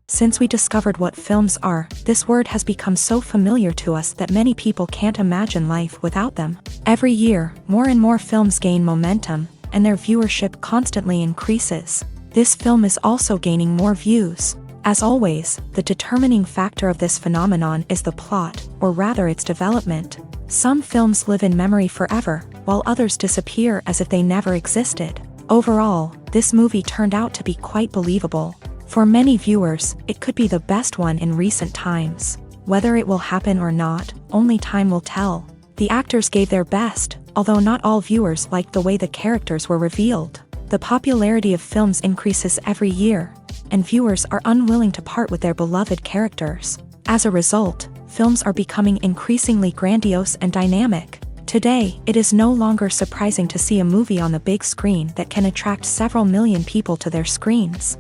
Since we discovered what films are, this word has become so familiar to us that many people can't imagine life without them. Every year, more and more films gain momentum, and their viewership constantly increases. This film is also gaining more views. As always, the determining factor of this phenomenon is the plot, or rather its development. Some films live in memory forever, while others disappear as if they never existed. Overall, this movie turned out to be quite believable. For many viewers, it could be the best one in recent times. Whether it will happen or not, only time will tell. The actors gave their best, although not all viewers liked the way the characters were revealed. The popularity of films increases every year, and viewers are unwilling to part with their beloved characters. As a result, films are becoming increasingly grandiose and dynamic. Today, it is no longer surprising to see a movie on the big screen that can attract several million people to their screens.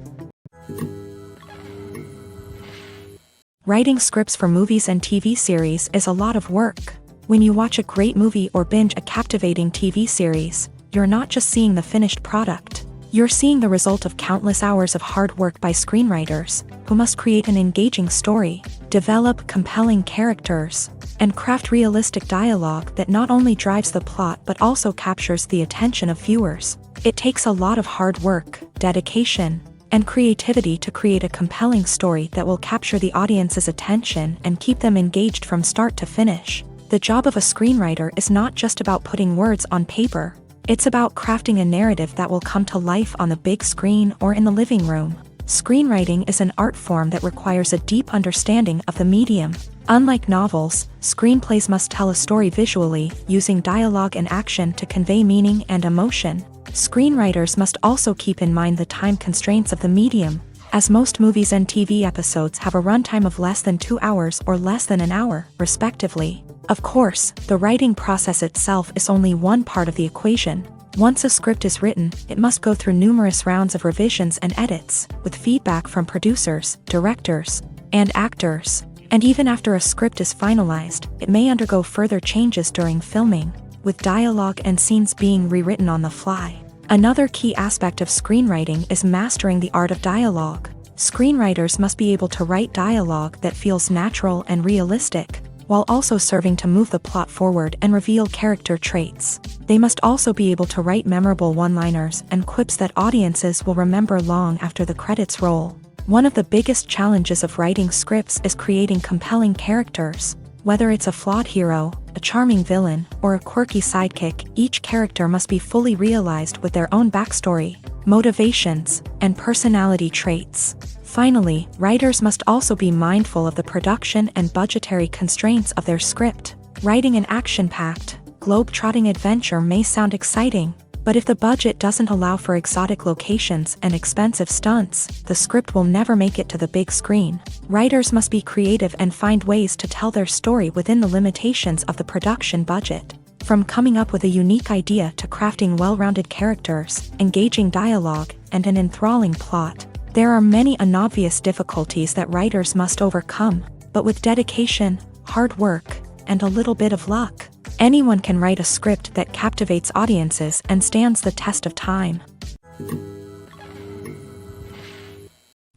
Writing scripts for movies and TV series is a lot of work. When you watch a great movie or binge a captivating TV series, you're not just seeing the finished product. You're seeing the result of countless hours of hard work by screenwriters, who must create an engaging story, develop compelling characters, and craft realistic dialogue that not only drives the plot but also captures the attention of viewers. It takes a lot of hard work, dedication, and creativity to create a compelling story that will capture the audience's attention and keep them engaged from start to finish. The job of a screenwriter is not just about putting words on paper. It's about crafting a narrative that will come to life on the big screen or in the living room. Screenwriting is an art form that requires a deep understanding of the medium. Unlike novels, screenplays must tell a story visually, using dialogue and action to convey meaning and emotion. Screenwriters must also keep in mind the time constraints of the medium, as most movies and TV episodes have a runtime of less than 2 hours or less than an hour, respectively. Of course, the writing process itself is only one part of the equation. Once a script is written, it must go through numerous rounds of revisions and edits, with feedback from producers, directors, and actors. And even after a script is finalized, it may undergo further changes during filming, with dialogue and scenes being rewritten on the fly. Another key aspect of screenwriting is mastering the art of dialogue. Screenwriters must be able to write dialogue that feels natural and realistic, while also serving to move the plot forward and reveal character traits. They must also be able to write memorable one-liners and quips that audiences will remember long after the credits roll. One of the biggest challenges of writing scripts is creating compelling characters. Whether it's a flawed hero, a charming villain, or a quirky sidekick, each character must be fully realized with their own backstory, motivations, and personality traits. Finally, writers must also be mindful of the production and budgetary constraints of their script. Writing an action-packed, globe-trotting adventure may sound exciting, but if the budget doesn't allow for exotic locations and expensive stunts, the script will never make it to the big screen. Writers must be creative and find ways to tell their story within the limitations of the production budget. From coming up with a unique idea to crafting well-rounded characters, engaging dialogue, and an enthralling plot, there are many unobvious difficulties that writers must overcome, but with dedication, hard work, and a little bit of luck, anyone can write a script that captivates audiences and stands the test of time.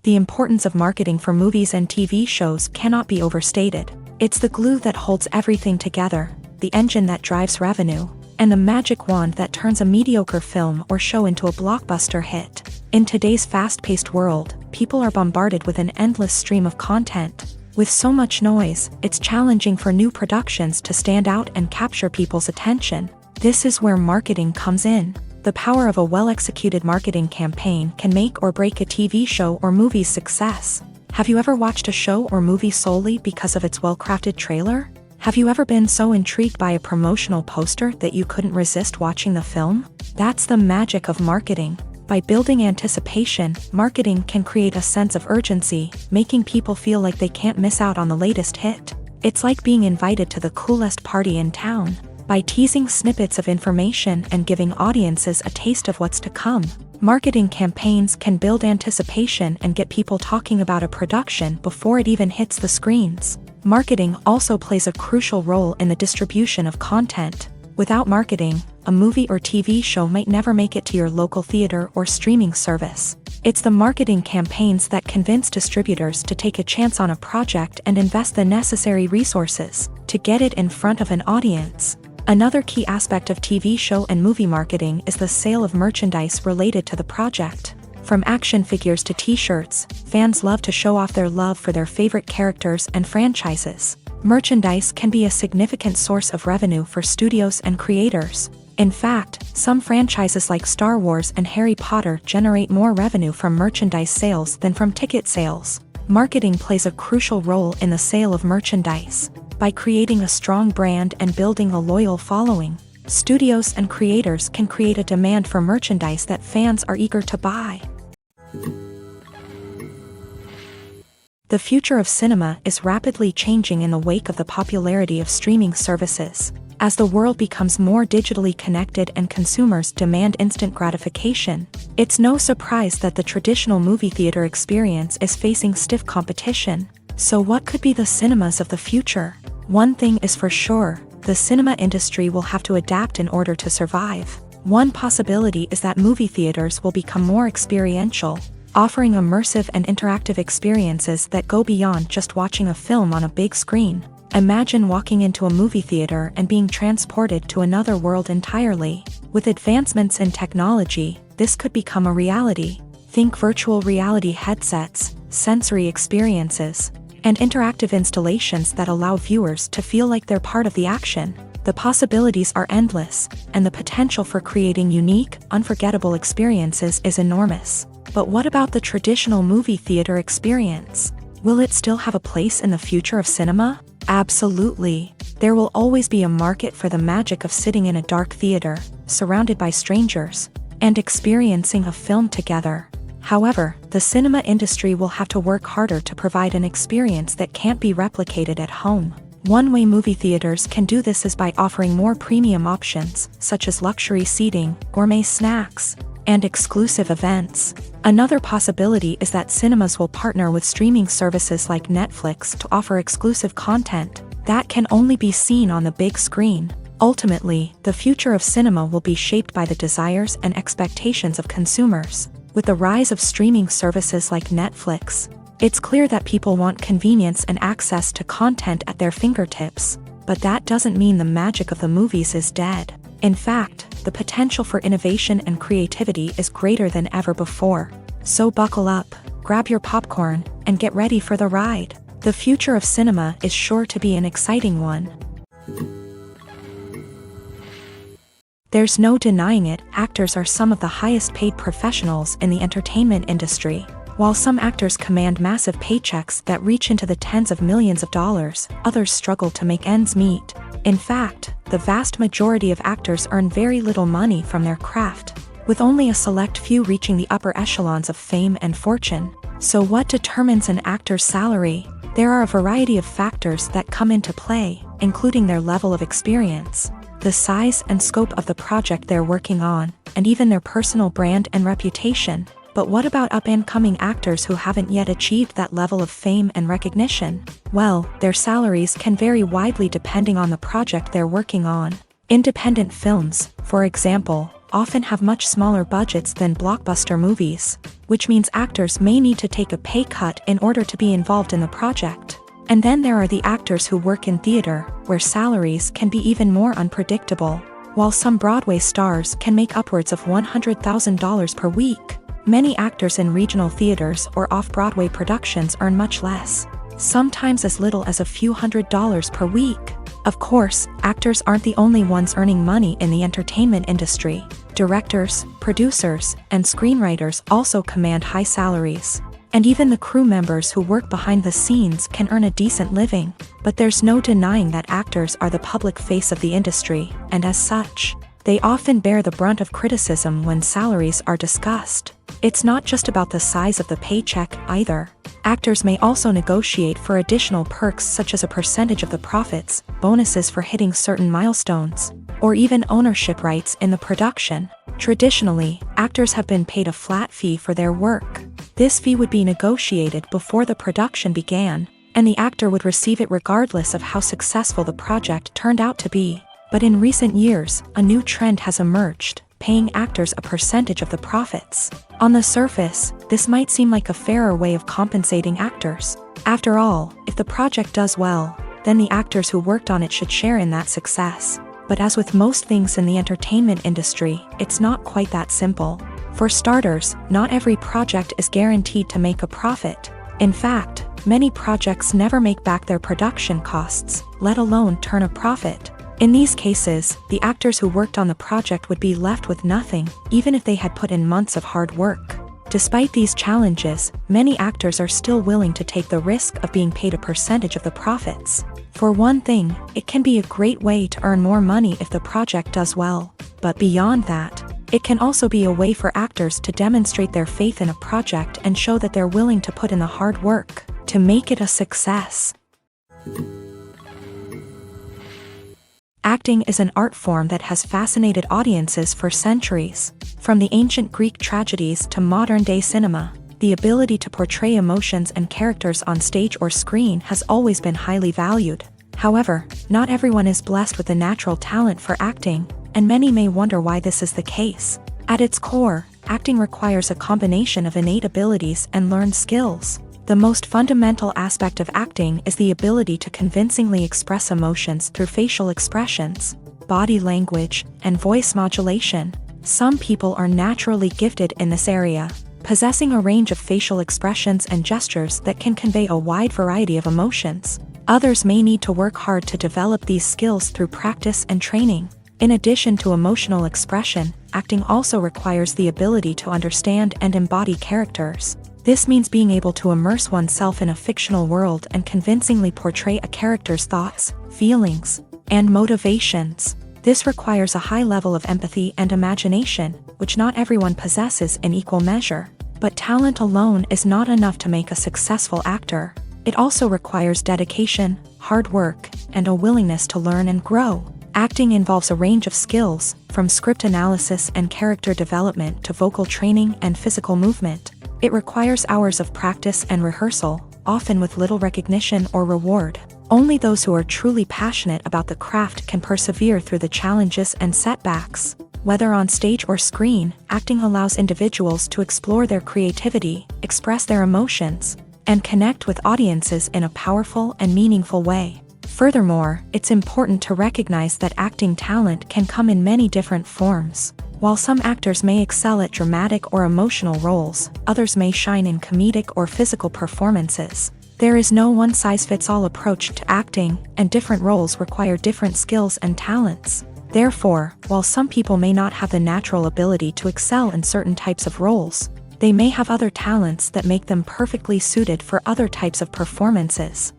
The importance of marketing for movies and TV shows cannot be overstated. It's the glue that holds everything together, the engine that drives revenue, and the magic wand that turns a mediocre film or show into a blockbuster hit. In today's fast-paced world, people are bombarded with an endless stream of content. With so much noise, it's challenging for new productions to stand out and capture people's attention. This is where marketing comes in. The power of a well-executed marketing campaign can make or break a TV show or movie's success. Have you ever watched a show or movie solely because of its well-crafted trailer? Have you ever been so intrigued by a promotional poster that you couldn't resist watching the film? That's the magic of marketing. By building anticipation, marketing can create a sense of urgency, making people feel like they can't miss out on the latest hit. It's like being invited to the coolest party in town. By teasing snippets of information and giving audiences a taste of what's to come, marketing campaigns can build anticipation and get people talking about a production before it even hits the screens. Marketing also plays a crucial role in the distribution of content. Without marketing, a movie or TV show might never make it to your local theater or streaming service. It's the marketing campaigns that convince distributors to take a chance on a project and invest the necessary resources to get it in front of an audience. Another key aspect of TV show and movie marketing is the sale of merchandise related to the project. From action figures to t-shirts, fans love to show off their love for their favorite characters and franchises. Merchandise can be a significant source of revenue for studios and creators. In fact, some franchises like Star Wars and Harry Potter generate more revenue from merchandise sales than from ticket sales. Marketing plays a crucial role in the sale of merchandise. By creating a strong brand and building a loyal following, studios and creators can create a demand for merchandise that fans are eager to buy. The future of cinema is rapidly changing in the wake of the popularity of streaming services. As the world becomes more digitally connected and consumers demand instant gratification, it's no surprise that the traditional movie theater experience is facing stiff competition. So what could be the cinemas of the future? One thing is for sure, the cinema industry will have to adapt in order to survive. One possibility is that movie theaters will become more experiential, offering immersive and interactive experiences that go beyond just watching a film on a big screen. Imagine walking into a movie theater and being transported to another world entirely. With advancements in technology, this could become a reality. Think virtual reality headsets, sensory experiences, and interactive installations that allow viewers to feel like they're part of the action. The possibilities are endless, and the potential for creating unique, unforgettable experiences is enormous. But what about the traditional movie theater experience? Will it still have a place in the future of cinema? Absolutely. There will always be a market for the magic of sitting in a dark theater, surrounded by strangers, and experiencing a film together. However, the cinema industry will have to work harder to provide an experience that can't be replicated at home. One way movie theaters can do this is by offering more premium options, such as luxury seating, gourmet snacks, and exclusive events. Another possibility is that cinemas will partner with streaming services like Netflix to offer exclusive content that can only be seen on the big screen. Ultimately, the future of cinema will be shaped by the desires and expectations of consumers. With the rise of streaming services like Netflix, it's clear that people want convenience and access to content at their fingertips. But that doesn't mean the magic of the movies is dead. In fact, the potential for innovation and creativity is greater than ever before. So buckle up, grab your popcorn, and get ready for the ride. The future of cinema is sure to be an exciting one. There's no denying it, actors are some of the highest paid professionals in the entertainment industry. While some actors command massive paychecks that reach into the tens of millions of dollars, others struggle to make ends meet. In fact, the vast majority of actors earn very little money from their craft, with only a select few reaching the upper echelons of fame and fortune. So what determines an actor's salary? There are a variety of factors that come into play, including their level of experience, the size and scope of the project they're working on, and even their personal brand and reputation. But what about up-and-coming actors who haven't yet achieved that level of fame and recognition? Well, their salaries can vary widely depending on the project they're working on. Independent films, for example, often have much smaller budgets than blockbuster movies, which means actors may need to take a pay cut in order to be involved in the project. And then there are the actors who work in theater, where salaries can be even more unpredictable. While some Broadway stars can make upwards of $100,000 per week, many actors in regional theaters or off-Broadway productions earn much less, sometimes as little as a few $100s per week. Of course, actors aren't the only ones earning money in the entertainment industry. Directors, producers, and screenwriters also command high salaries. And even the crew members who work behind the scenes can earn a decent living. But there's no denying that actors are the public face of the industry, and as such, they often bear the brunt of criticism when salaries are discussed. It's not just about the size of the paycheck either. Actors may also negotiate for additional perks such as a percentage of the profits, bonuses for hitting certain milestones, or even ownership rights in the production. Traditionally, actors have been paid a flat fee for their work. This fee would be negotiated before the production began, and the actor would receive it regardless of how successful the project turned out to be. But in recent years, a new trend has emerged, paying actors a percentage of the profits. On the surface, this might seem like a fairer way of compensating actors. After all, if the project does well, then the actors who worked on it should share in that success. But as with most things in the entertainment industry, it's not quite that simple. For starters, not every project is guaranteed to make a profit. In fact, many projects never make back their production costs, let alone turn a profit. In these cases, the actors who worked on the project would be left with nothing, even if they had put in months of hard work. Despite these challenges, many actors are still willing to take the risk of being paid a percentage of the profits. For one thing, it can be a great way to earn more money if the project does well. But beyond that, it can also be a way for actors to demonstrate their faith in a project and show that they're willing to put in the hard work to make it a success. Acting is an art form that has fascinated audiences for centuries. From the ancient Greek tragedies to modern-day cinema, the ability to portray emotions and characters on stage or screen has always been highly valued. However, not everyone is blessed with a natural talent for acting, and many may wonder why this is the case. At its core, acting requires a combination of innate abilities and learned skills. The most fundamental aspect of acting is the ability to convincingly express emotions through facial expressions, body language, and voice modulation. Some people are naturally gifted in this area, possessing a range of facial expressions and gestures that can convey a wide variety of emotions. Others may need to work hard to develop these skills through practice and training. In addition to emotional expression, acting also requires the ability to understand and embody characters. This means being able to immerse oneself in a fictional world and convincingly portray a character's thoughts, feelings, and motivations. This requires a high level of empathy and imagination, which not everyone possesses in equal measure. But talent alone is not enough to make a successful actor. It also requires dedication, hard work, and a willingness to learn and grow. Acting involves a range of skills, from script analysis and character development to vocal training and physical movement. It requires hours of practice and rehearsal, often with little recognition or reward. Only those who are truly passionate about the craft can persevere through the challenges and setbacks. Whether on stage or screen, acting allows individuals to explore their creativity, express their emotions, and connect with audiences in a powerful and meaningful way. Furthermore, it's important to recognize that acting talent can come in many different forms. While some actors may excel at dramatic or emotional roles, others may shine in comedic or physical performances. There is no one-size-fits-all approach to acting, and different roles require different skills and talents. Therefore, while some people may not have the natural ability to excel in certain types of roles, they may have other talents that make them perfectly suited for other types of performances.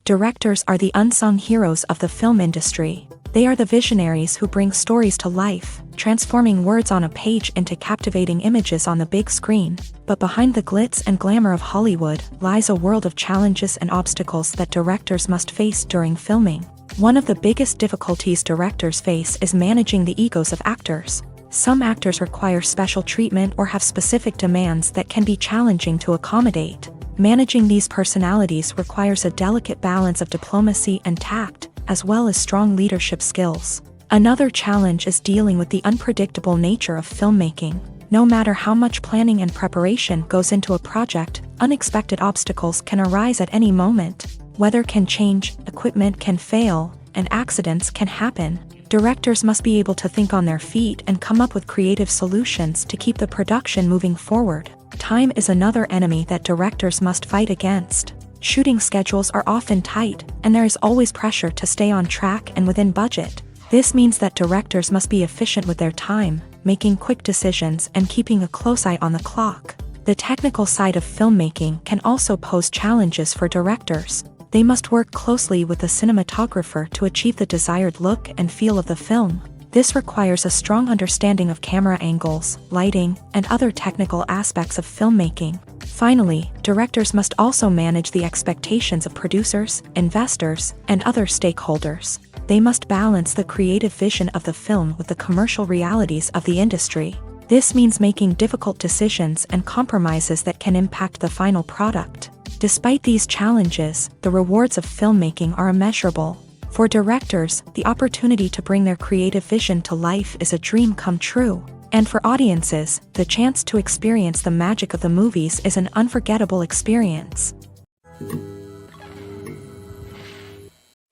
Directors are the unsung heroes of the film industry. They are the visionaries who bring stories to life, transforming words on a page into captivating images on the big screen. But behind the glitz and glamour of Hollywood lies a world of challenges and obstacles that directors must face during filming. One of the biggest difficulties directors face is managing the egos of actors. Some actors require special treatment or have specific demands that can be challenging to accommodate. Managing these personalities requires a delicate balance of diplomacy and tact, as well as strong leadership skills. Another challenge is dealing with the unpredictable nature of filmmaking. No matter how much planning and preparation goes into a project, unexpected obstacles can arise at any moment. Weather can change, equipment can fail, and accidents can happen. Directors must be able to think on their feet and come up with creative solutions to keep the production moving forward. Time is another enemy that directors must fight against. Shooting schedules are often tight, and there is always pressure to stay on track and within budget. This means that directors must be efficient with their time, making quick decisions and keeping a close eye on the clock. The technical side of filmmaking can also pose challenges for directors. They must work closely with the cinematographer to achieve the desired look and feel of the film. This requires a strong understanding of camera angles, lighting, and other technical aspects of filmmaking. Finally, directors must also manage the expectations of producers, investors, and other stakeholders. They must balance the creative vision of the film with the commercial realities of the industry. This means making difficult decisions and compromises that can impact the final product. Despite these challenges, the rewards of filmmaking are immeasurable. For directors, the opportunity to bring their creative vision to life is a dream come true. And for audiences, the chance to experience the magic of the movies is an unforgettable experience.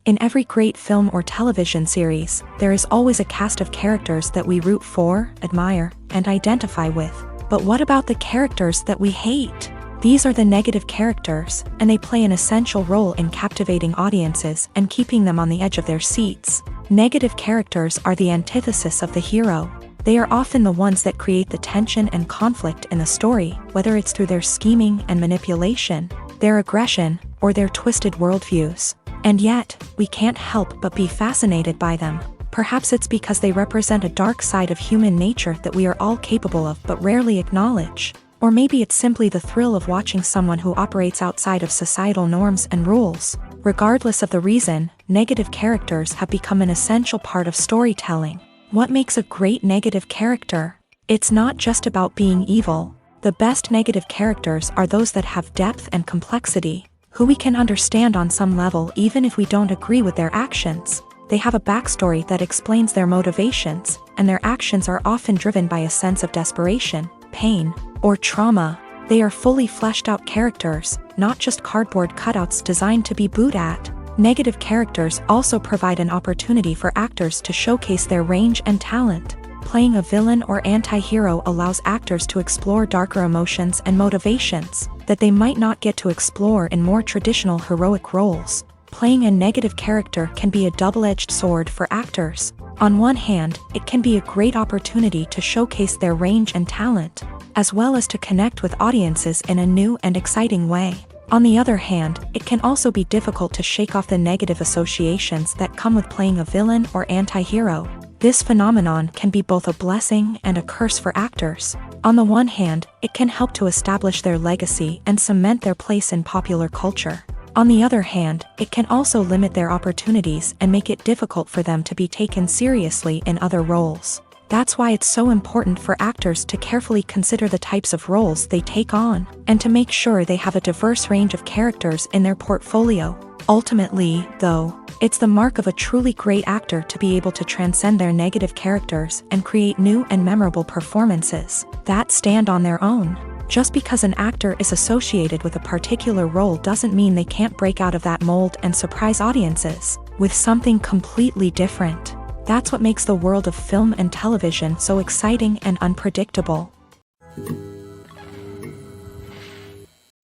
In every great film or television series, there is always a cast of characters that we root for, admire, and identify with. But what about the characters that we hate? These are the negative characters, and they play an essential role in captivating audiences and keeping them on the edge of their seats. Negative characters are the antithesis of the hero. They are often the ones that create the tension and conflict in the story, whether it's through their scheming and manipulation, their aggression, or their twisted worldviews. And yet, we can't help but be fascinated by them. Perhaps it's because they represent a dark side of human nature that we are all capable of but rarely acknowledge. Or maybe it's simply the thrill of watching someone who operates outside of societal norms and rules. Regardless of the reason, negative characters have become an essential part of storytelling. What makes a great negative character? It's not just about being evil. The best negative characters are those that have depth and complexity, who we can understand on some level even if we don't agree with their actions. They have a backstory that explains their motivations, and their actions are often driven by a sense of desperation, pain, or trauma. They are fully fleshed out characters, not just cardboard cutouts designed to be booed at. Negative characters also provide an opportunity for actors to showcase their range and talent. Playing a villain or anti-hero allows actors to explore darker emotions and motivations that they might not get to explore in more traditional heroic roles. Playing a negative character can be a double-edged sword for actors. On one hand, it can be a great opportunity to showcase their range and talent, as well as to connect with audiences in a new and exciting way. On the other hand, it can also be difficult to shake off the negative associations that come with playing a villain or anti-hero. This phenomenon can be both a blessing and a curse for actors. On the one hand, it can help to establish their legacy and cement their place in popular culture. On the other hand, it can also limit their opportunities and make it difficult for them to be taken seriously in other roles. That's why it's so important for actors to carefully consider the types of roles they take on, and to make sure they have a diverse range of characters in their portfolio. Ultimately, though, it's the mark of a truly great actor to be able to transcend their negative characters and create new and memorable performances that stand on their own. Just because an actor is associated with a particular role doesn't mean they can't break out of that mold and surprise audiences with something completely different. That's what makes the world of film and television so exciting and unpredictable.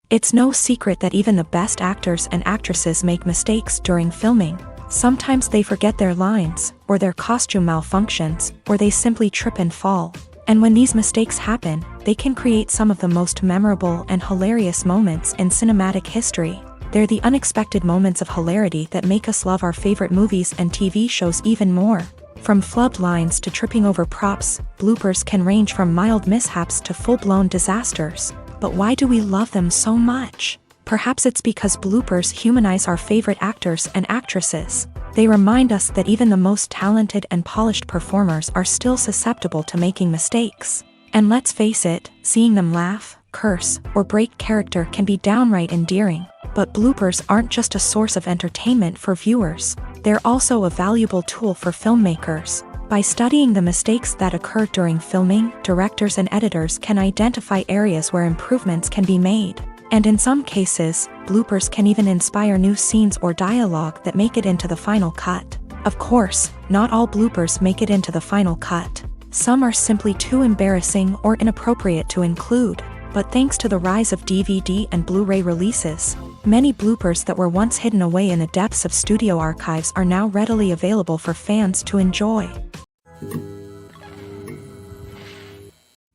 It's no secret that even the best actors and actresses make mistakes during filming. Sometimes they forget their lines, or their costume malfunctions, or they simply trip and fall. And when these mistakes happen, they can create some of the most memorable and hilarious moments in cinematic history. They're the unexpected moments of hilarity that make us love our favorite movies and TV shows even more. From flubbed lines to tripping over props, bloopers can range from mild mishaps to full-blown disasters. But why do we love them so much? Perhaps it's because bloopers humanize our favorite actors and actresses. They remind us that even the most talented and polished performers are still susceptible to making mistakes. And let's face it, seeing them laugh, curse, or break character can be downright endearing. But bloopers aren't just a source of entertainment for viewers. They're also a valuable tool for filmmakers. By studying the mistakes that occur during filming, directors and editors can identify areas where improvements can be made. And in some cases, bloopers can even inspire new scenes or dialogue that make it into the final cut. Of course, not all bloopers make it into the final cut. Some are simply too embarrassing or inappropriate to include. But thanks to the rise of DVD and Blu-ray releases, many bloopers that were once hidden away in the depths of studio archives are now readily available for fans to enjoy.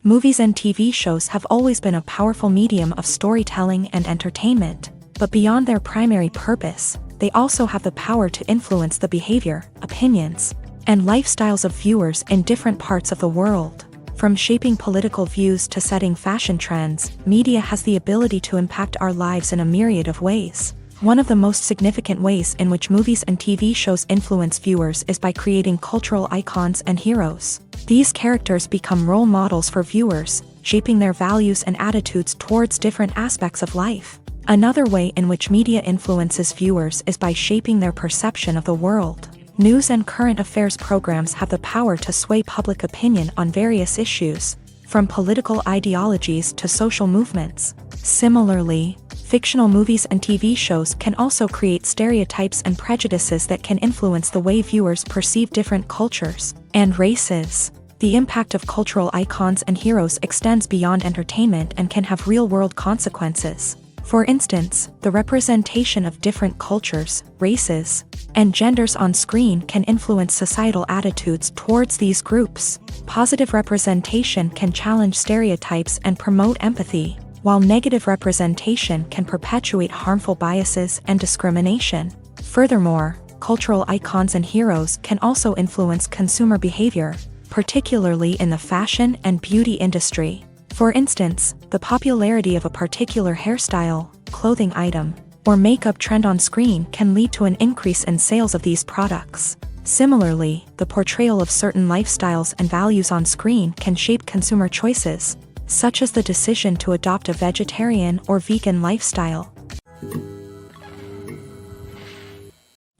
Movies and TV shows have always been a powerful medium of storytelling and entertainment, but beyond their primary purpose, they also have the power to influence the behavior, opinions, and lifestyles of viewers in different parts of the world. From shaping political views to setting fashion trends, media has the ability to impact our lives in a myriad of ways. One of the most significant ways in which movies and TV shows influence viewers is by creating cultural icons and heroes. These characters become role models for viewers, shaping their values and attitudes towards different aspects of life. Another way in which media influences viewers is by shaping their perception of the world. News and current affairs programs have the power to sway public opinion on various issues, from political ideologies to social movements. Similarly, fictional movies and TV shows can also create stereotypes and prejudices that can influence the way viewers perceive different cultures and races. The impact of cultural icons and heroes extends beyond entertainment and can have real-world consequences. For instance, the representation of different cultures, races, and genders on screen can influence societal attitudes towards these groups. Positive representation can challenge stereotypes and promote empathy, while negative representation can perpetuate harmful biases and discrimination. Furthermore, cultural icons and heroes can also influence consumer behavior, particularly in the fashion and beauty industry. For instance, the popularity of a particular hairstyle, clothing item, or makeup trend on screen can lead to an increase in sales of these products. Similarly, the portrayal of certain lifestyles and values on screen can shape consumer choices, such as the decision to adopt a vegetarian or vegan lifestyle.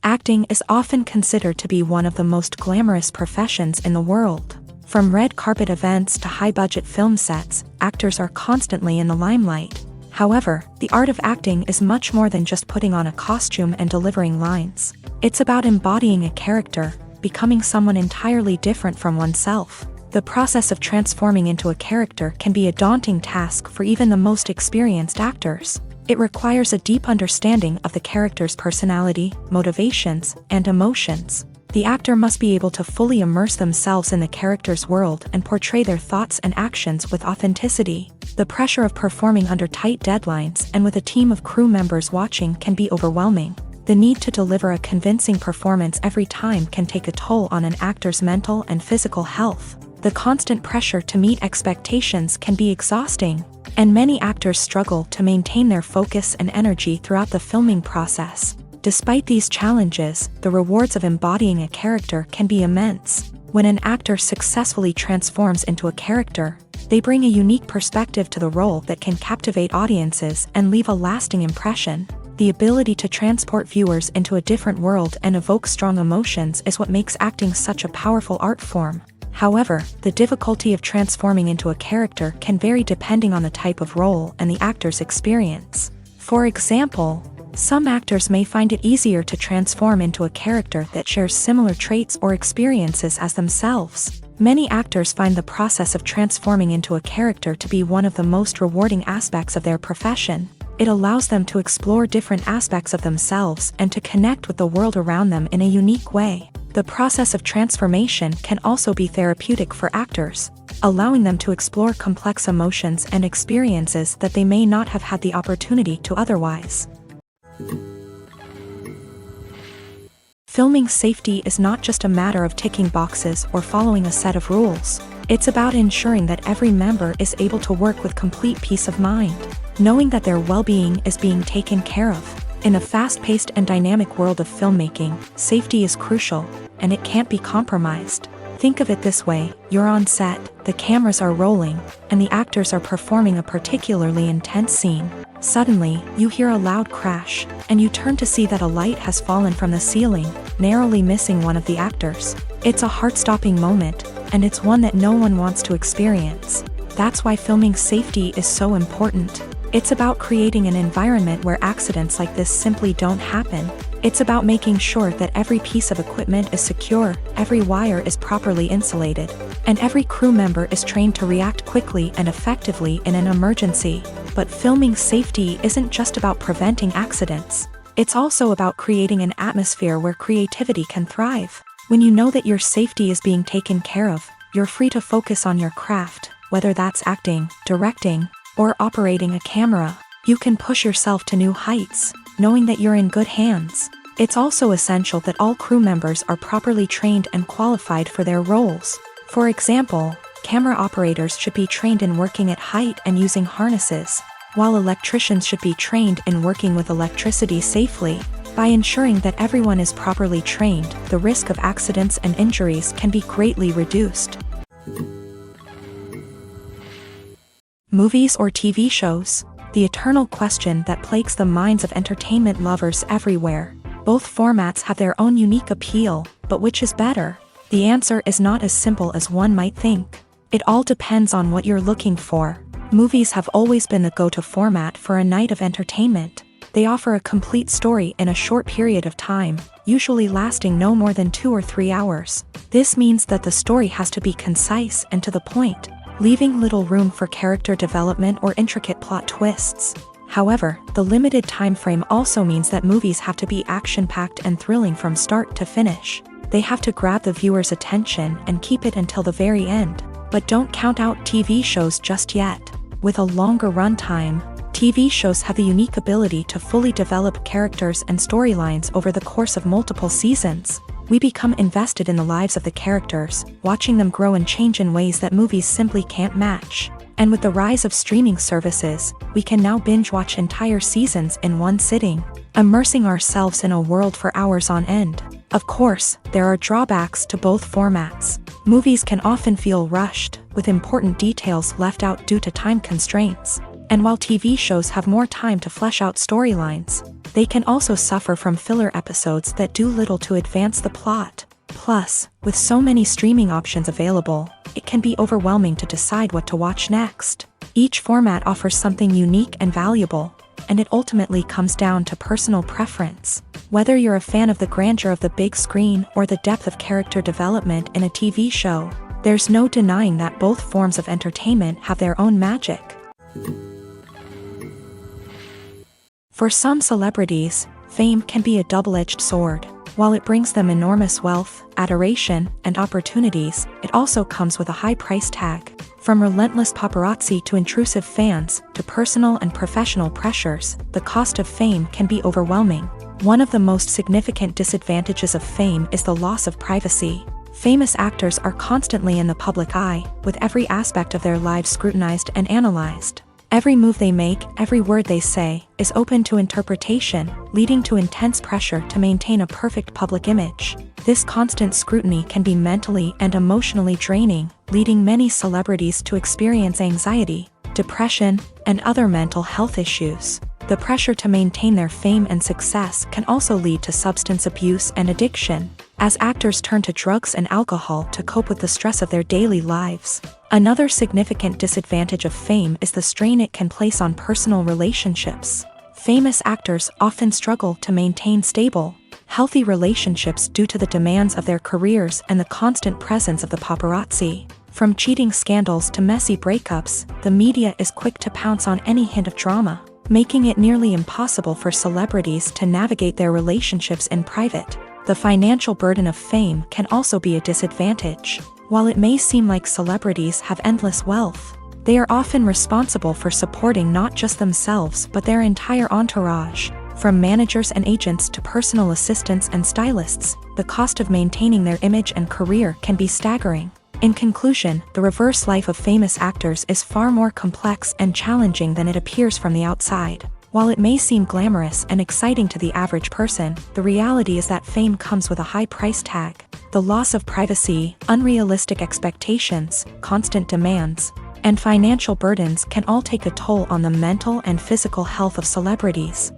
Acting is often considered to be one of the most glamorous professions in the world. From red carpet events to high-budget film sets, actors are constantly in the limelight. However, the art of acting is much more than just putting on a costume and delivering lines. It's about embodying a character, becoming someone entirely different from oneself. The process of transforming into a character can be a daunting task for even the most experienced actors. It requires a deep understanding of the character's personality, motivations, and emotions. The actor must be able to fully immerse themselves in the character's world and portray their thoughts and actions with authenticity. The pressure of performing under tight deadlines and with a team of crew members watching can be overwhelming. The need to deliver a convincing performance every time can take a toll on an actor's mental and physical health. The constant pressure to meet expectations can be exhausting, and many actors struggle to maintain their focus and energy throughout the filming process. Despite these challenges, the rewards of embodying a character can be immense. When an actor successfully transforms into a character, they bring a unique perspective to the role that can captivate audiences and leave a lasting impression. The ability to transport viewers into a different world and evoke strong emotions is what makes acting such a powerful art form. However, the difficulty of transforming into a character can vary depending on the type of role and the actor's experience. For example, some actors may find it easier to transform into a character that shares similar traits or experiences as themselves. Many actors find the process of transforming into a character to be one of the most rewarding aspects of their profession. It allows them to explore different aspects of themselves and to connect with the world around them in a unique way. The process of transformation can also be therapeutic for actors, allowing them to explore complex emotions and experiences that they may not have had the opportunity to otherwise. Filming safety is not just a matter of ticking boxes or following a set of rules. It's about ensuring that every member is able to work with complete peace of mind, knowing that their well-being is being taken care of. In a fast-paced and dynamic world of filmmaking, safety is crucial, and it can't be compromised. Think of it this way: you're on set, the cameras are rolling, and the actors are performing a particularly intense scene. Suddenly, you hear a loud crash, and you turn to see that a light has fallen from the ceiling, narrowly missing one of the actors. It's a heart-stopping moment, and it's one that no one wants to experience. That's why filming safety is so important. It's about creating an environment where accidents like this simply don't happen. It's about making sure that every piece of equipment is secure, every wire is properly insulated, and every crew member is trained to react quickly and effectively in an emergency. But filming safety isn't just about preventing accidents. It's also about creating an atmosphere where creativity can thrive. When you know that your safety is being taken care of, you're free to focus on your craft, whether that's acting, directing, or operating a camera. You can push yourself to new heights, knowing that you're in good hands. It's also essential that all crew members are properly trained and qualified for their roles. For example, camera operators should be trained in working at height and using harnesses, while electricians should be trained in working with electricity safely. By ensuring that everyone is properly trained, the risk of accidents and injuries can be greatly reduced. Movies or TV shows. the eternal question that plagues the minds of entertainment lovers everywhere. Both formats have their own unique appeal, but which is better? The answer is not as simple as one might think. It all depends on what you're looking for. Movies have always been the go-to format for a night of entertainment. They offer a complete story in a short period of time, usually lasting no more than 2 or 3 hours. This means that the story has to be concise and to the point, leaving little room for character development or intricate plot twists. However, the limited time frame also means that movies have to be action-packed and thrilling from start to finish. They have to grab the viewer's attention and keep it until the very end. But don't count out TV shows just yet. With a longer runtime, TV shows have the unique ability to fully develop characters and storylines over the course of multiple seasons. We become invested in the lives of the characters, watching them grow and change in ways that movies simply can't match. And with the rise of streaming services, we can now binge-watch entire seasons in one sitting, immersing ourselves in a world for hours on end. Of course, there are drawbacks to both formats. Movies can often feel rushed, with important details left out due to time constraints. And while TV shows have more time to flesh out storylines, they can also suffer from filler episodes that do little to advance the plot. Plus, with so many streaming options available, it can be overwhelming to decide what to watch next. Each format offers something unique and valuable, and it ultimately comes down to personal preference. Whether you're a fan of the grandeur of the big screen or the depth of character development in a TV show, there's no denying that both forms of entertainment have their own magic. For some celebrities, fame can be a double-edged sword. While it brings them enormous wealth, adoration, and opportunities, it also comes with a high price tag. From relentless paparazzi to intrusive fans, to personal and professional pressures, the cost of fame can be overwhelming. One of the most significant disadvantages of fame is the loss of privacy. Famous actors are constantly in the public eye, with every aspect of their lives scrutinized and analyzed. Every move they make, every word they say, is open to interpretation, leading to intense pressure to maintain a perfect public image. This constant scrutiny can be mentally and emotionally draining, leading many celebrities to experience anxiety, depression, and other mental health issues. The pressure to maintain their fame and success can also lead to substance abuse and addiction, as actors turn to drugs and alcohol to cope with the stress of their daily lives. Another significant disadvantage of fame is the strain it can place on personal relationships. Famous actors often struggle to maintain stable, healthy relationships due to the demands of their careers and the constant presence of the paparazzi. From cheating scandals to messy breakups, the media is quick to pounce on any hint of drama, making it nearly impossible for celebrities to navigate their relationships in private. The financial burden of fame can also be a disadvantage. While it may seem like celebrities have endless wealth, they are often responsible for supporting not just themselves but their entire entourage. From managers and agents to personal assistants and stylists, the cost of maintaining their image and career can be staggering. In conclusion, the reverse life of famous actors is far more complex and challenging than it appears from the outside. While it may seem glamorous and exciting to the average person, the reality is that fame comes with a high price tag. The loss of privacy, unrealistic expectations, constant demands, and financial burdens can all take a toll on the mental and physical health of celebrities.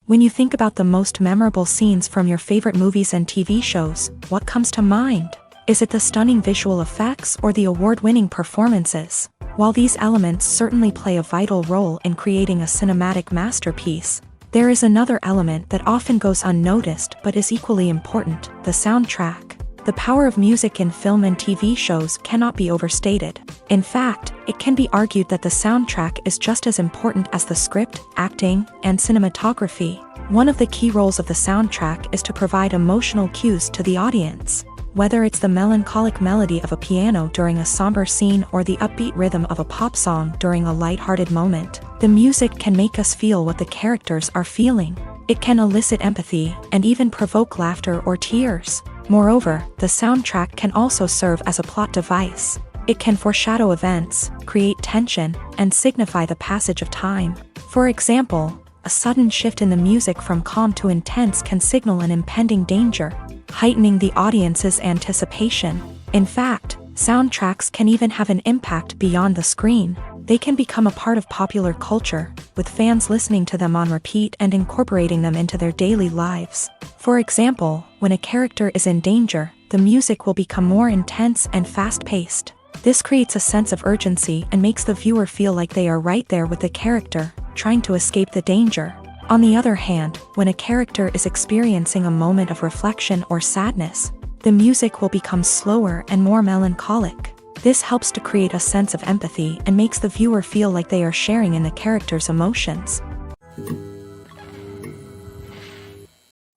When you think about the most memorable scenes from your favorite movies and TV shows, what comes to mind? Is it the stunning visual effects or the award-winning performances? While these elements certainly play a vital role in creating a cinematic masterpiece, there is another element that often goes unnoticed but is equally important: the soundtrack. The power of music in film and TV shows cannot be overstated. In fact, it can be argued that the soundtrack is just as important as the script, acting, and cinematography. One of the key roles of the soundtrack is to provide emotional cues to the audience. Whether it's the melancholic melody of a piano during a somber scene or the upbeat rhythm of a pop song during a light-hearted moment, the music can make us feel what the characters are feeling. It can elicit empathy and even provoke laughter or tears. Moreover, the soundtrack can also serve as a plot device. It can foreshadow events, create tension, and signify the passage of time. For example, a sudden shift in the music from calm to intense can signal an impending danger, heightening the audience's anticipation. In fact, Soundtracks can even have an impact beyond the screen. They can become a part of popular culture, with fans listening to them on repeat and incorporating them into their daily lives. For example, when a character is in danger, the music will become more intense and fast-paced. This creates a sense of urgency and makes the viewer feel like they are right there with the character, trying to escape the danger. On the other hand, when a character is experiencing a moment of reflection or sadness, the music will become slower and more melancholic. This helps to create a sense of empathy and makes the viewer feel like they are sharing in the character's emotions.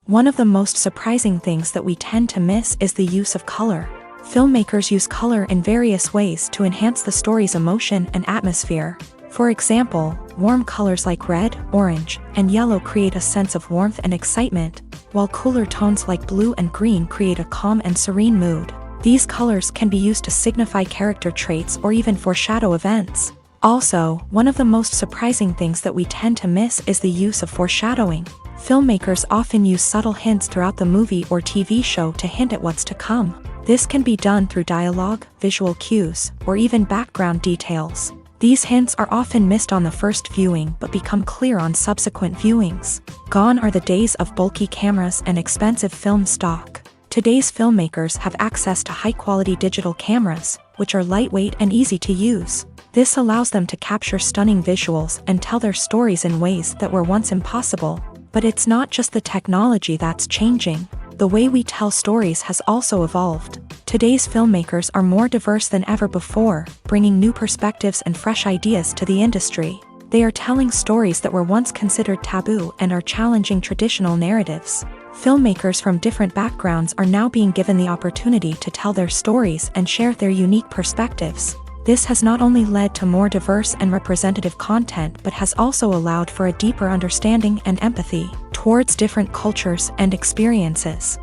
One of the most surprising things that we tend to miss is the use of color. Filmmakers use color in various ways to enhance the story's emotion and atmosphere. For example, warm colors like red, orange, and yellow create a sense of warmth and excitement, while cooler tones like blue and green create a calm and serene mood. These colors can be used to signify character traits or even foreshadow events. Also, one of the most surprising things that we tend to miss is the use of foreshadowing. Filmmakers often use subtle hints throughout the movie or TV show to hint at what's to come. This can be done through dialogue, visual cues, or even background details. These hints are often missed on the first viewing but become clear on subsequent viewings. Gone are the days of bulky cameras and expensive film stock. Today's filmmakers have access to high-quality digital cameras, which are lightweight and easy to use. This allows them to capture stunning visuals and tell their stories in ways that were once impossible. But it's not just the technology that's changing. The way we tell stories has also evolved. Today's filmmakers are more diverse than ever before, bringing new perspectives and fresh ideas to the industry. They are telling stories that were once considered taboo and are challenging traditional narratives. Filmmakers from different backgrounds are now being given the opportunity to tell their stories and share their unique perspectives. This has not only led to more diverse and representative content but has also allowed for a deeper understanding and empathy towards different cultures and experiences.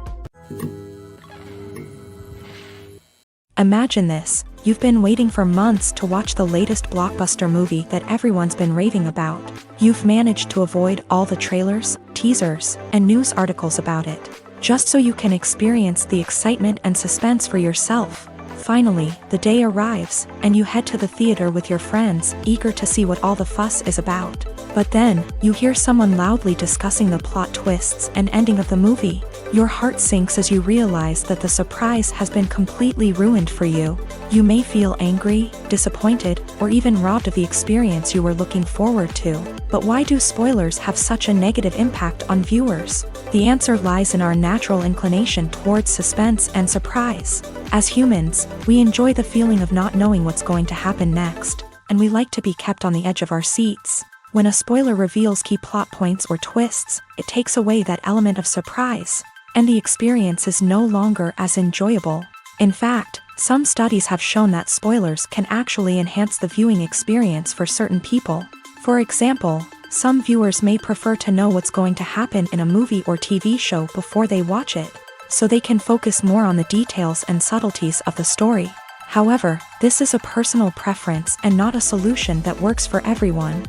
Imagine this: you've been waiting for months to watch the latest blockbuster movie that everyone's been raving about. You've managed to avoid all the trailers, teasers, and news articles about it, just so you can experience the excitement and suspense for yourself. Finally, the day arrives, and you head to the theater with your friends, eager to see what all the fuss is about. But then, you hear someone loudly discussing the plot twists and ending of the movie. Your heart sinks as you realize that the surprise has been completely ruined for you. You may feel angry, disappointed, or even robbed of the experience you were looking forward to. But why do spoilers have such a negative impact on viewers? The answer lies in our natural inclination towards suspense and surprise. As humans, we enjoy the feeling of not knowing what's going to happen next, and we like to be kept on the edge of our seats. When a spoiler reveals key plot points or twists, it takes away that element of surprise, and the experience is no longer as enjoyable. In fact, some studies have shown that spoilers can actually enhance the viewing experience for certain people. For example, some viewers may prefer to know what's going to happen in a movie or TV show before they watch it, so they can focus more on the details and subtleties of the story. However, this is a personal preference and not a solution that works for everyone.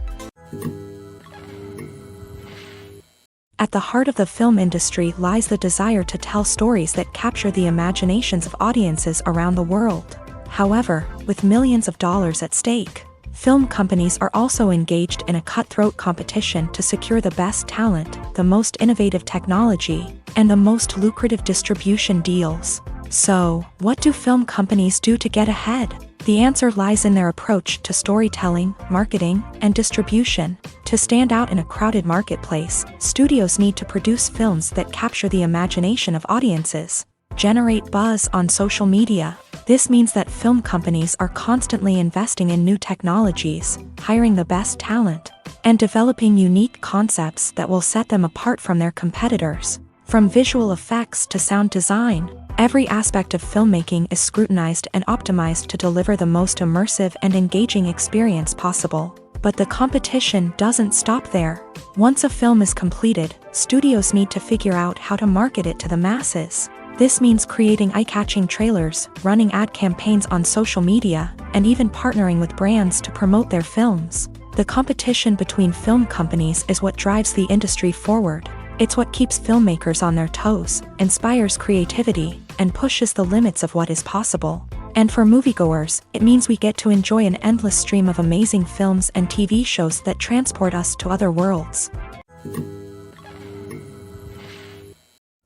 At the heart of the film industry lies the desire to tell stories that capture the imaginations of audiences around the world. However, with millions of dollars at stake, film companies are also engaged in a cutthroat competition to secure the best talent, the most innovative technology, and the most lucrative distribution deals. So, what do film companies do to get ahead? The answer lies in their approach to storytelling, marketing, and distribution. To stand out in a crowded marketplace, studios need to produce films that capture the imagination of audiences, generate buzz on social media. This means that film companies are constantly investing in new technologies, hiring the best talent, and developing unique concepts that will set them apart from their competitors. From visual effects to sound design, every aspect of filmmaking is scrutinized and optimized to deliver the most immersive and engaging experience possible. But the competition doesn't stop there. Once a film is completed, studios need to figure out how to market it to the masses. This means creating eye-catching trailers, running ad campaigns on social media, and even partnering with brands to promote their films. The competition between film companies is what drives the industry forward. It's what keeps filmmakers on their toes, inspires creativity, and pushes the limits of what is possible. And for moviegoers, it means we get to enjoy an endless stream of amazing films and TV shows that transport us to other worlds.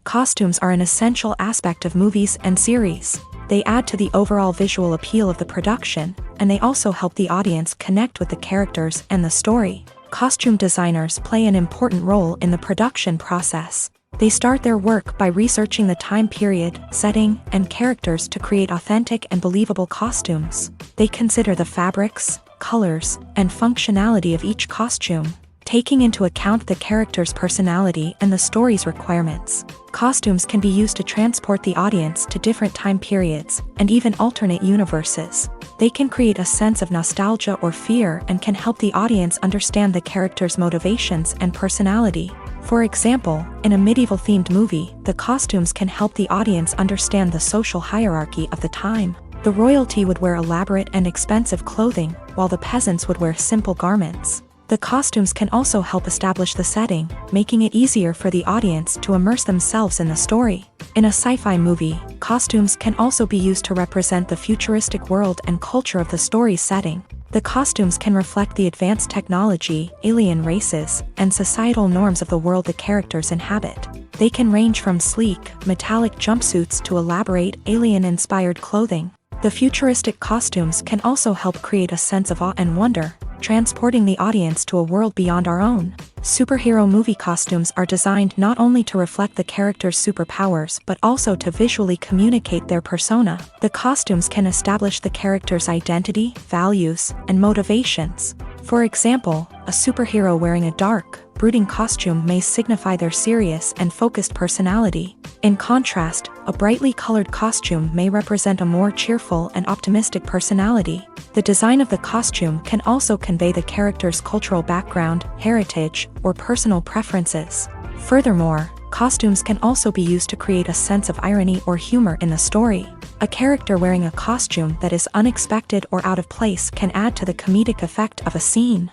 Costumes are an essential aspect of movies and series. They add to the overall visual appeal of the production, and they also help the audience connect with the characters and the story. Costume designers play an important role in the production process. They start their work by researching the time period, setting, and characters to create authentic and believable costumes. They consider the fabrics, colors, and functionality of each costume, taking into account the character's personality and the story's requirements. Costumes can be used to transport the audience to different time periods, and even alternate universes. They can create a sense of nostalgia or fear and can help the audience understand the character's motivations and personality. For example, in a medieval-themed movie, the costumes can help the audience understand the social hierarchy of the time. The royalty would wear elaborate and expensive clothing, while the peasants would wear simple garments. The costumes can also help establish the setting, making it easier for the audience to immerse themselves in the story. In a sci-fi movie, costumes can also be used to represent the futuristic world and culture of the story's setting. The costumes can reflect the advanced technology, alien races, and societal norms of the world the characters inhabit. They can range from sleek, metallic jumpsuits to elaborate, alien-inspired clothing. The futuristic costumes can also help create a sense of awe and wonder, transporting the audience to a world beyond our own. Superhero movie costumes are designed not only to reflect the character's superpowers but also to visually communicate their persona. The costumes can establish the character's identity, values, and motivations. For example, a superhero wearing a dark, brooding costume may signify their serious and focused personality. In contrast, a brightly colored costume may represent a more cheerful and optimistic personality. The design of the costume can also convey the character's cultural background, heritage, or personal preferences. Furthermore, costumes can also be used to create a sense of irony or humor in the story. A character wearing a costume that is unexpected or out of place can add to the comedic effect of a scene.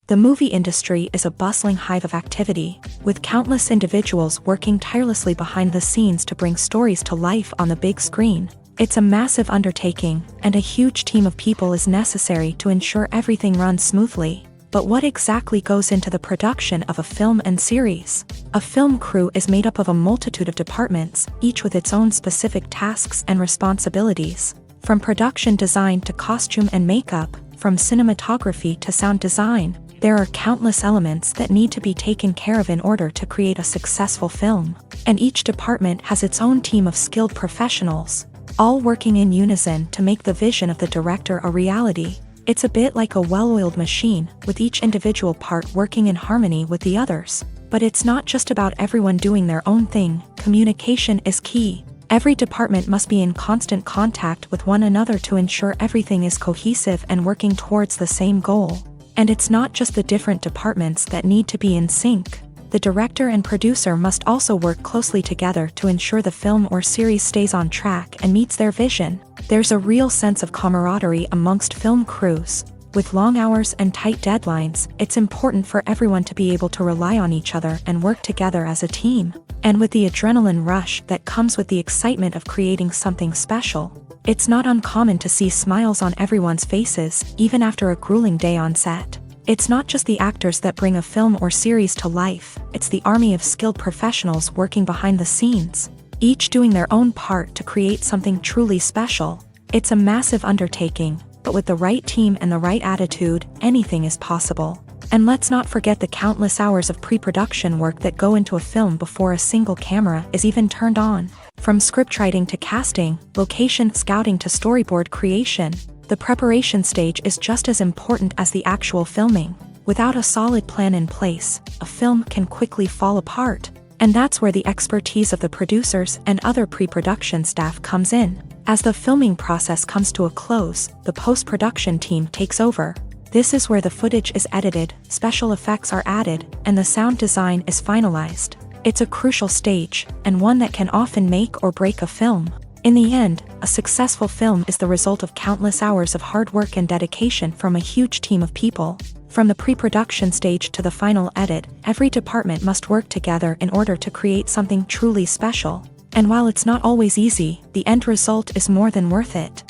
The movie industry is a bustling hive of activity, with countless individuals working tirelessly behind the scenes to bring stories to life on the big screen. It's a massive undertaking, and a huge team of people is necessary to ensure everything runs smoothly. But what exactly goes into the production of a film and series? A film crew is made up of a multitude of departments, each with its own specific tasks and responsibilities. From production design to costume and makeup, from cinematography to sound design, there are countless elements that need to be taken care of in order to create a successful film. And each department has its own team of skilled professionals, all working in unison to make the vision of the director a reality. It's a bit like a well-oiled machine, with each individual part working in harmony with the others. But it's not just about everyone doing their own thing. Communication is key. Every department must be in constant contact with one another to ensure everything is cohesive and working towards the same goal. And it's not just the different departments that need to be in sync. The director and producer must also work closely together to ensure the film or series stays on track and meets their vision. There's a real sense of camaraderie amongst film crews. With long hours and tight deadlines, it's important for everyone to be able to rely on each other and work together as a team. And with the adrenaline rush that comes with the excitement of creating something special, it's not uncommon to see smiles on everyone's faces, even after a grueling day on set. It's not just the actors that bring a film or series to life, it's the army of skilled professionals working behind the scenes, each doing their own part to create something truly special. It's a massive undertaking, but with the right team and the right attitude, anything is possible. And let's not forget the countless hours of pre-production work that go into a film before a single camera is even turned on. From scriptwriting to casting, location scouting to storyboard creation, the preparation stage is just as important as the actual filming. Without a solid plan in place, a film can quickly fall apart. And that's where the expertise of the producers and other pre-production staff comes in. As the filming process comes to a close, the post-production team takes over. This is where the footage is edited, special effects are added, and the sound design is finalized. It's a crucial stage, and one that can often make or break a film. In the end, a successful film is the result of countless hours of hard work and dedication from a huge team of people. From the pre-production stage to the final edit, every department must work together in order to create something truly special. And while it's not always easy, the end result is more than worth it.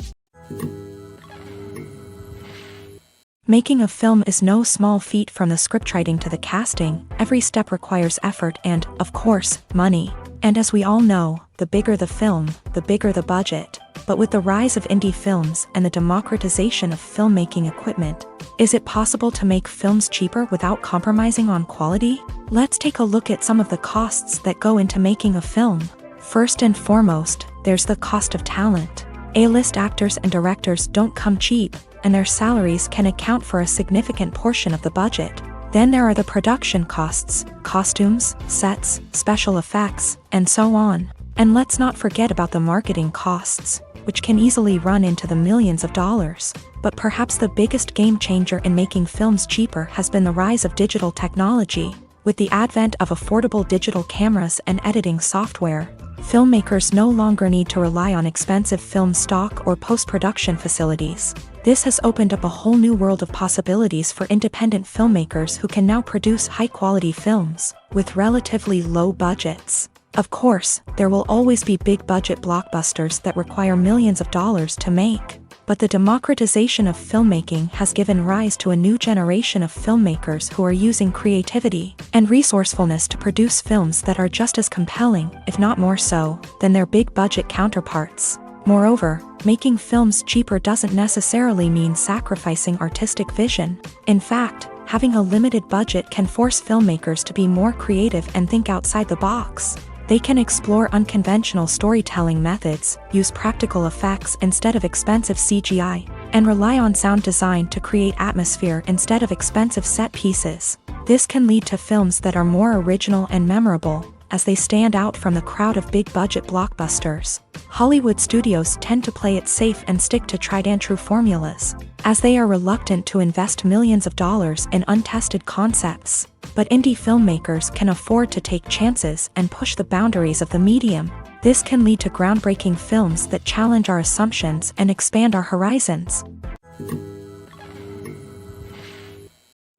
Making a film is no small feat. From the scriptwriting to the casting, every step requires effort and, of course, money. And as we all know, the bigger the film, the bigger the budget. But with the rise of indie films and the democratization of filmmaking equipment, is it possible to make films cheaper without compromising on quality? Let's take a look at some of the costs that go into making a film. First and foremost, there's the cost of talent. A-list actors and directors don't come cheap, and their salaries can account for a significant portion of the budget. Then there are the production costs, costumes, sets, special effects, and so on. And let's not forget about the marketing costs, which can easily run into the millions of dollars. But perhaps the biggest game changer in making films cheaper has been the rise of digital technology. With the advent of affordable digital cameras and editing software, filmmakers no longer need to rely on expensive film stock or post-production facilities. This has opened up a whole new world of possibilities for independent filmmakers who can now produce high-quality films with relatively low budgets. Of course, there will always be big-budget blockbusters that require millions of dollars to make. But the democratization of filmmaking has given rise to a new generation of filmmakers who are using creativity and resourcefulness to produce films that are just as compelling, if not more so, than their big-budget counterparts. Moreover, making films cheaper doesn't necessarily mean sacrificing artistic vision. In fact, having a limited budget can force filmmakers to be more creative and think outside the box. They can explore unconventional storytelling methods, use practical effects instead of expensive CGI, and rely on sound design to create atmosphere instead of expensive set pieces. This can lead to films that are more original and memorable, as they stand out from the crowd of big-budget blockbusters. Hollywood studios tend to play it safe and stick to tried-and-true formulas, as they are reluctant to invest millions of dollars in untested concepts. But indie filmmakers can afford to take chances and push the boundaries of the medium. This can lead to groundbreaking films that challenge our assumptions and expand our horizons.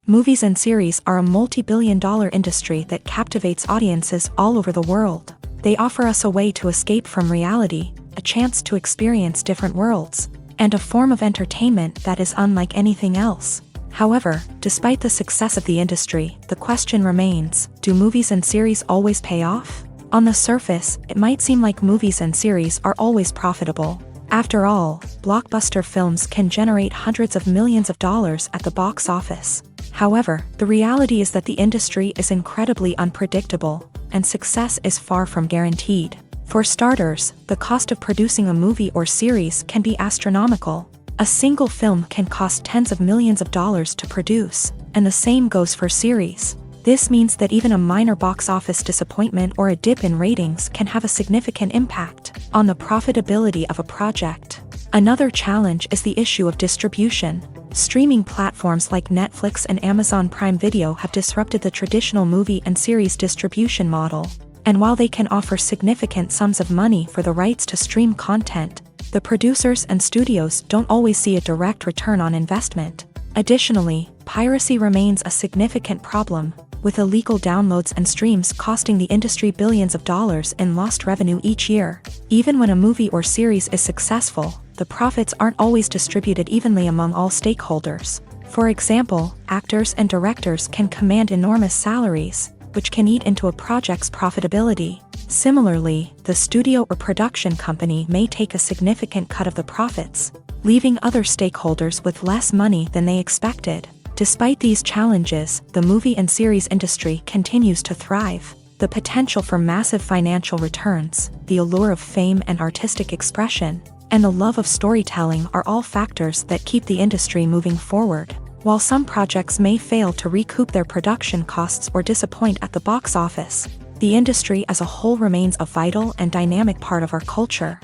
Movies and series are a multi-billion-dollar industry that captivates audiences all over the world. They offer us a way to escape from reality, a chance to experience different worlds, and a form of entertainment that is unlike anything else. However, despite the success of the industry, the question remains, do movies and series always pay off? On the surface, it might seem like movies and series are always profitable. After all, blockbuster films can generate hundreds of millions of dollars at the box office. However, the reality is that the industry is incredibly unpredictable, and success is far from guaranteed. For starters, the cost of producing a movie or series can be astronomical. A single film can cost tens of millions of dollars to produce, and the same goes for series. This means that even a minor box office disappointment or a dip in ratings can have a significant impact on the profitability of a project. Another challenge is the issue of distribution. Streaming platforms like Netflix and Amazon Prime Video have disrupted the traditional movie and series distribution model. And while they can offer significant sums of money for the rights to stream content, the producers and studios don't always see a direct return on investment. Additionally, piracy remains a significant problem, with illegal downloads and streams costing the industry billions of dollars in lost revenue each year. Even when a movie or series is successful, the profits aren't always distributed evenly among all stakeholders. For example, actors and directors can command enormous salaries, which can eat into a project's profitability. Similarly, the studio or production company may take a significant cut of the profits, leaving other stakeholders with less money than they expected. Despite these challenges, the movie and series industry continues to thrive. The potential for massive financial returns, the allure of fame and artistic expression, and the love of storytelling are all factors that keep the industry moving forward. While some projects may fail to recoup their production costs or disappoint at the box office, the industry as a whole remains a vital and dynamic part of our culture.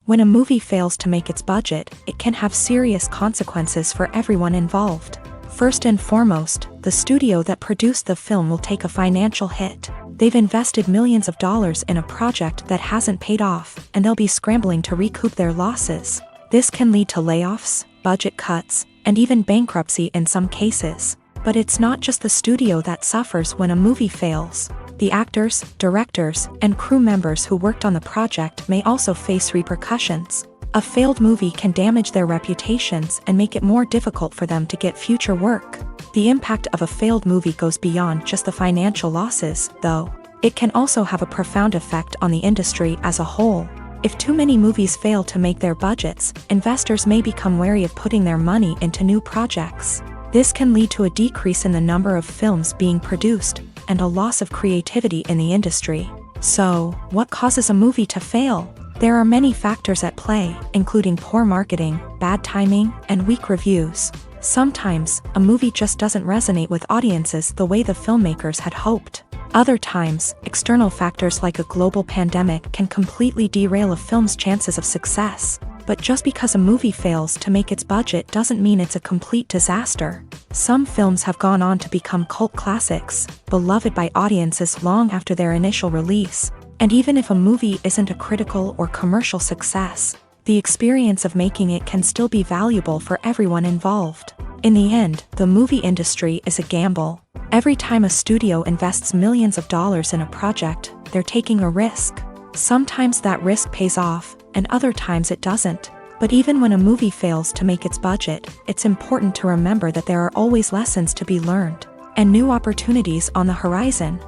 When a movie fails to make its budget, it can have serious consequences for everyone involved. First and foremost, the studio that produced the film will take a financial hit. They've invested millions of dollars in a project that hasn't paid off, and they'll be scrambling to recoup their losses. This can lead to layoffs, budget cuts, and even bankruptcy in some cases. But it's not just the studio that suffers when a movie fails. The actors, directors, and crew members who worked on the project may also face repercussions. A failed movie can damage their reputations and make it more difficult for them to get future work. The impact of a failed movie goes beyond just the financial losses, though. It can also have a profound effect on the industry as a whole. If too many movies fail to make their budgets, investors may become wary of putting their money into new projects. This can lead to a decrease in the number of films being produced, and a loss of creativity in the industry. So, what causes a movie to fail? There are many factors at play, including poor marketing, bad timing, and weak reviews. Sometimes, a movie just doesn't resonate with audiences the way the filmmakers had hoped. Other times, external factors like a global pandemic can completely derail a film's chances of success. But just because a movie fails to make its budget doesn't mean it's a complete disaster. Some films have gone on to become cult classics, beloved by audiences long after their initial release. And even if a movie isn't a critical or commercial success, the experience of making it can still be valuable for everyone involved. In the end, the movie industry is a gamble. Every time a studio invests millions of dollars in a project, they're taking a risk. Sometimes that risk pays off, and other times it doesn't. But even when a movie fails to make its budget, it's important to remember that there are always lessons to be learned, and new opportunities on the horizon.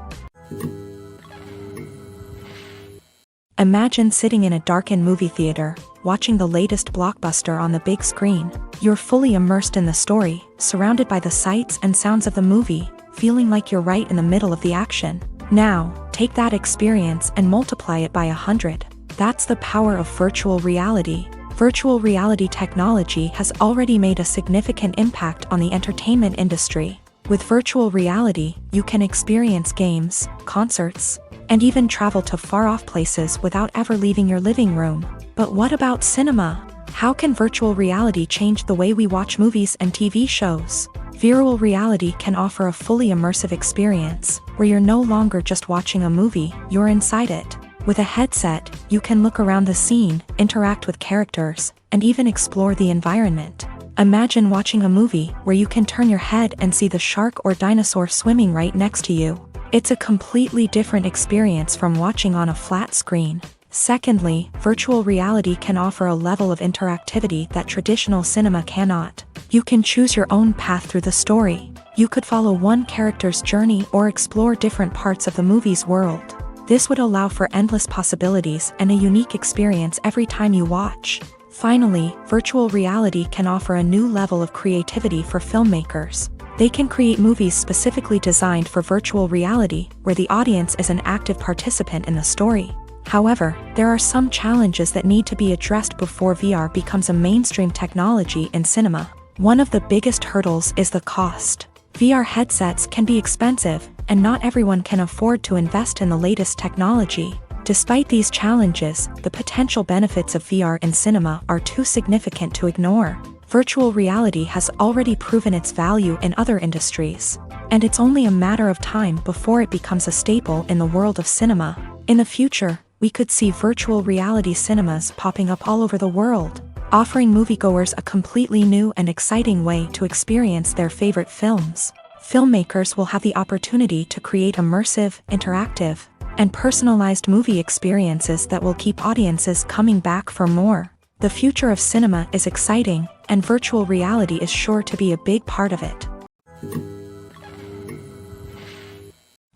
Imagine sitting in a darkened movie theater, watching the latest blockbuster on the big screen. You're fully immersed in the story, surrounded by the sights and sounds of the movie, feeling like you're right in the middle of the action. Now, take that experience and multiply it by 100. That's the power of virtual reality. Virtual reality technology has already made a significant impact on the entertainment industry. With virtual reality, you can experience games, concerts, and even travel to far-off places without ever leaving your living room. But what about cinema? How can virtual reality change the way we watch movies and TV shows? Virtual reality can offer a fully immersive experience, where you're no longer just watching a movie, you're inside it. With a headset, you can look around the scene, interact with characters, and even explore the environment. Imagine watching a movie where you can turn your head and see the shark or dinosaur swimming right next to you. It's a completely different experience from watching on a flat screen. Secondly, virtual reality can offer a level of interactivity that traditional cinema cannot. You can choose your own path through the story. You could follow one character's journey or explore different parts of the movie's world. This would allow for endless possibilities and a unique experience every time you watch. Finally, virtual reality can offer a new level of creativity for filmmakers. They can create movies specifically designed for virtual reality, where the audience is an active participant in the story. However, there are some challenges that need to be addressed before VR becomes a mainstream technology in cinema. One of the biggest hurdles is the cost. VR headsets can be expensive, and not everyone can afford to invest in the latest technology. Despite these challenges, the potential benefits of VR in cinema are too significant to ignore. Virtual reality has already proven its value in other industries, and it's only a matter of time before it becomes a staple in the world of cinema. In the future, we could see virtual reality cinemas popping up all over the world, offering moviegoers a completely new and exciting way to experience their favorite films. Filmmakers will have the opportunity to create immersive, interactive, and personalized movie experiences that will keep audiences coming back for more. The future of cinema is exciting, and virtual reality is sure to be a big part of it.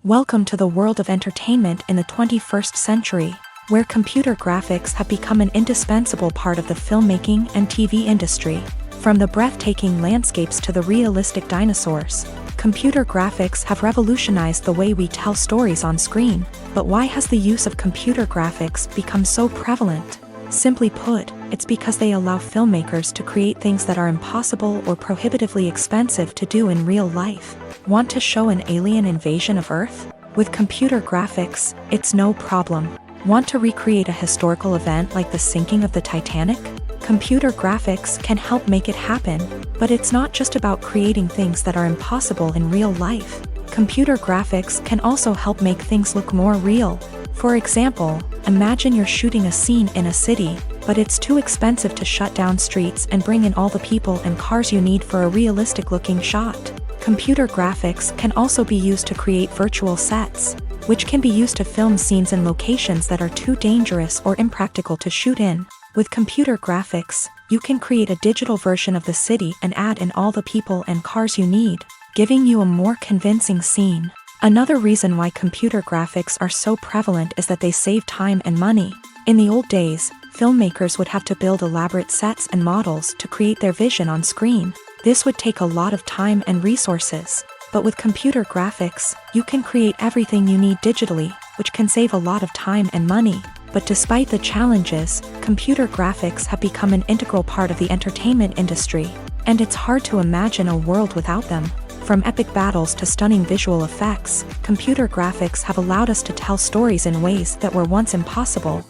Welcome to the world of entertainment in the 21st century, where computer graphics have become an indispensable part of the filmmaking and TV industry. From the breathtaking landscapes to the realistic dinosaurs, computer graphics have revolutionized the way we tell stories on screen. But why has the use of computer graphics become so prevalent? Simply put, it's because they allow filmmakers to create things that are impossible or prohibitively expensive to do in real life. Want to show an alien invasion of Earth? With computer graphics, it's no problem. Want to recreate a historical event like the sinking of the Titanic? Computer graphics can help make it happen, but it's not just about creating things that are impossible in real life. Computer graphics can also help make things look more real. For example, imagine you're shooting a scene in a city, but it's too expensive to shut down streets and bring in all the people and cars you need for a realistic-looking shot. Computer graphics can also be used to create virtual sets. which can be used to film scenes in locations that are too dangerous or impractical to shoot in. With computer graphics, you can create a digital version of the city and add in all the people and cars you need, giving you a more convincing scene. Another reason why computer graphics are so prevalent is that they save time and money. In the old days, filmmakers would have to build elaborate sets and models to create their vision on screen. This would take a lot of time and resources. But with computer graphics, you can create everything you need digitally, which can save a lot of time and money. But despite the challenges, computer graphics have become an integral part of the entertainment industry, and it's hard to imagine a world without them. From epic battles to stunning visual effects, computer graphics have allowed us to tell stories in ways that were once impossible.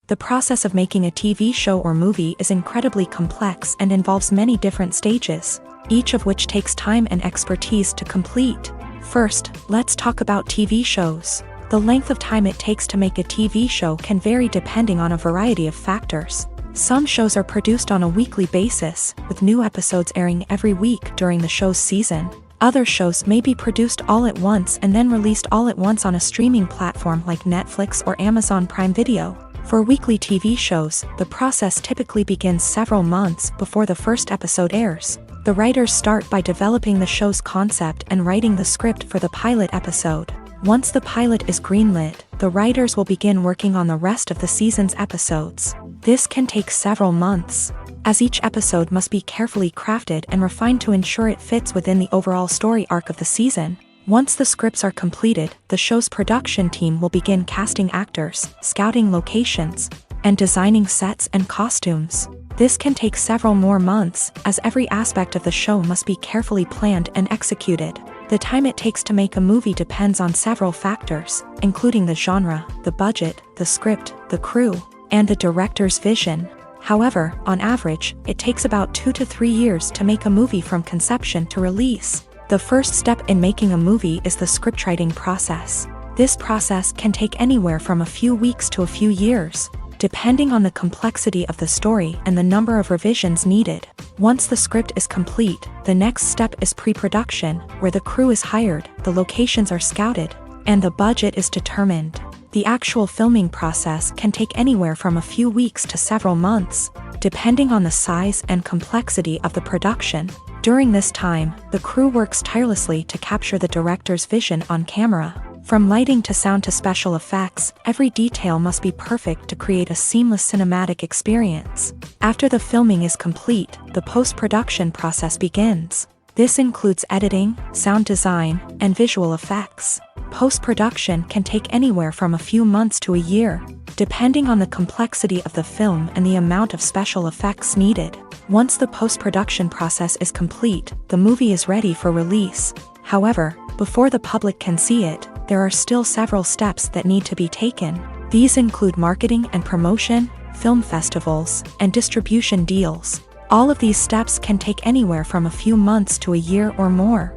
The process of making a TV show or movie is incredibly complex and involves many different stages, each of which takes time and expertise to complete. First, let's talk about TV shows. The length of time it takes to make a TV show can vary depending on a variety of factors. Some shows are produced on a weekly basis, with new episodes airing every week during the show's season. Other shows may be produced all at once and then released all at once on a streaming platform like Netflix or Amazon Prime Video. For weekly TV shows, the process typically begins several months before the first episode airs. The writers start by developing the show's concept and writing the script for the pilot episode. Once the pilot is greenlit, the writers will begin working on the rest of the season's episodes. This can take several months, as each episode must be carefully crafted and refined to ensure it fits within the overall story arc of the season. Once the scripts are completed, the show's production team will begin casting actors, scouting locations, and designing sets and costumes. This can take several more months, as every aspect of the show must be carefully planned and executed. The time it takes to make a movie depends on several factors, including the genre, the budget, the script, the crew, and the director's vision. However, on average, it takes about 2 to 3 years to make a movie from conception to release. The first step in making a movie is the scriptwriting process. This process can take anywhere from a few weeks to a few years, depending on the complexity of the story and the number of revisions needed. Once the script is complete, the next step is pre-production, where the crew is hired, the locations are scouted, and the budget is determined. The actual filming process can take anywhere from a few weeks to several months, depending on the size and complexity of the production. During this time, the crew works tirelessly to capture the director's vision on camera. From lighting to sound to special effects, every detail must be perfect to create a seamless cinematic experience. After the filming is complete, the post-production process begins. This includes editing, sound design, and visual effects. Post-production can take anywhere from a few months to a year, depending on the complexity of the film and the amount of special effects needed. Once the post-production process is complete, the movie is ready for release. However, before the public can see it, there are still several steps that need to be taken. These include marketing and promotion, film festivals, and distribution deals. All of these steps can take anywhere from a few months to a year or more.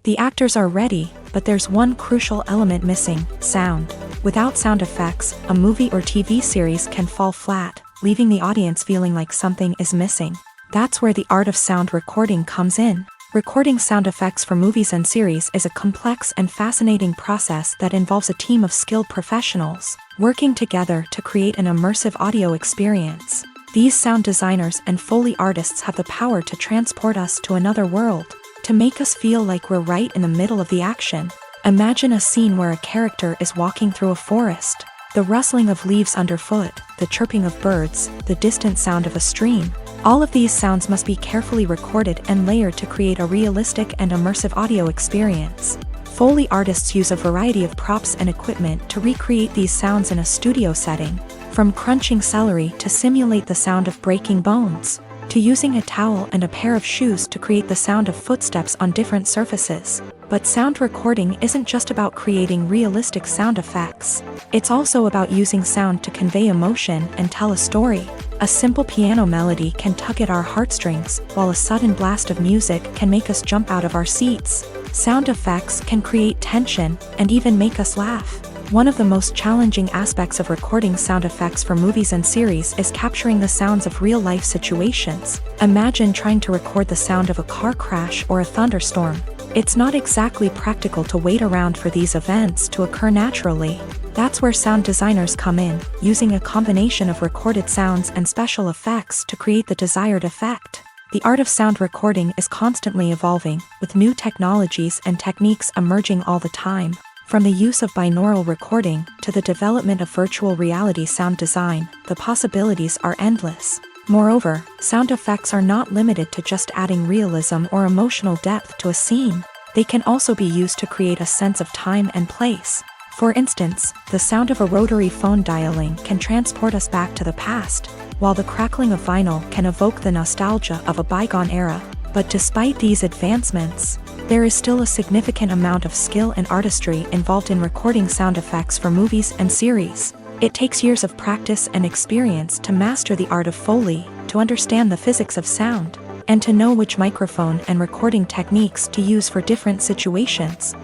The actors are ready, but there's one crucial element missing: sound. Without sound effects, a movie or TV series can fall flat, leaving the audience feeling like something is missing. That's where the art of sound recording comes in. Recording sound effects for movies and series is a complex and fascinating process that involves a team of skilled professionals working together to create an immersive audio experience. These sound designers and Foley artists have the power to transport us to another world, to make us feel like we're right in the middle of the action. Imagine a scene where a character is walking through a forest. The rustling of leaves underfoot, the chirping of birds, the distant sound of a stream. All of these sounds must be carefully recorded and layered to create a realistic and immersive audio experience. Foley artists use a variety of props and equipment to recreate these sounds in a studio setting, from crunching celery to simulate the sound of breaking bones, to using a towel and a pair of shoes to create the sound of footsteps on different surfaces. But sound recording isn't just about creating realistic sound effects. It's also about using sound to convey emotion and tell a story. A simple piano melody can tug at our heartstrings, while a sudden blast of music can make us jump out of our seats. Sound effects can create tension and even make us laugh. One of the most challenging aspects of recording sound effects for movies and series is capturing the sounds of real-life situations. Imagine trying to record the sound of a car crash or a thunderstorm. It's not exactly practical to wait around for these events to occur naturally. That's where sound designers come in, using a combination of recorded sounds and special effects to create the desired effect. The art of sound recording is constantly evolving, with new technologies and techniques emerging all the time. From the use of binaural recording to the development of virtual reality sound design, the possibilities are endless. Moreover, sound effects are not limited to just adding realism or emotional depth to a scene. They can also be used to create a sense of time and place. For instance, the sound of a rotary phone dialing can transport us back to the past, while the crackling of vinyl can evoke the nostalgia of a bygone era. But despite these advancements, there is still a significant amount of skill and artistry involved in recording sound effects for movies and series. It takes years of practice and experience to master the art of Foley, to understand the physics of sound, and to know which microphone and recording techniques to use for different situations.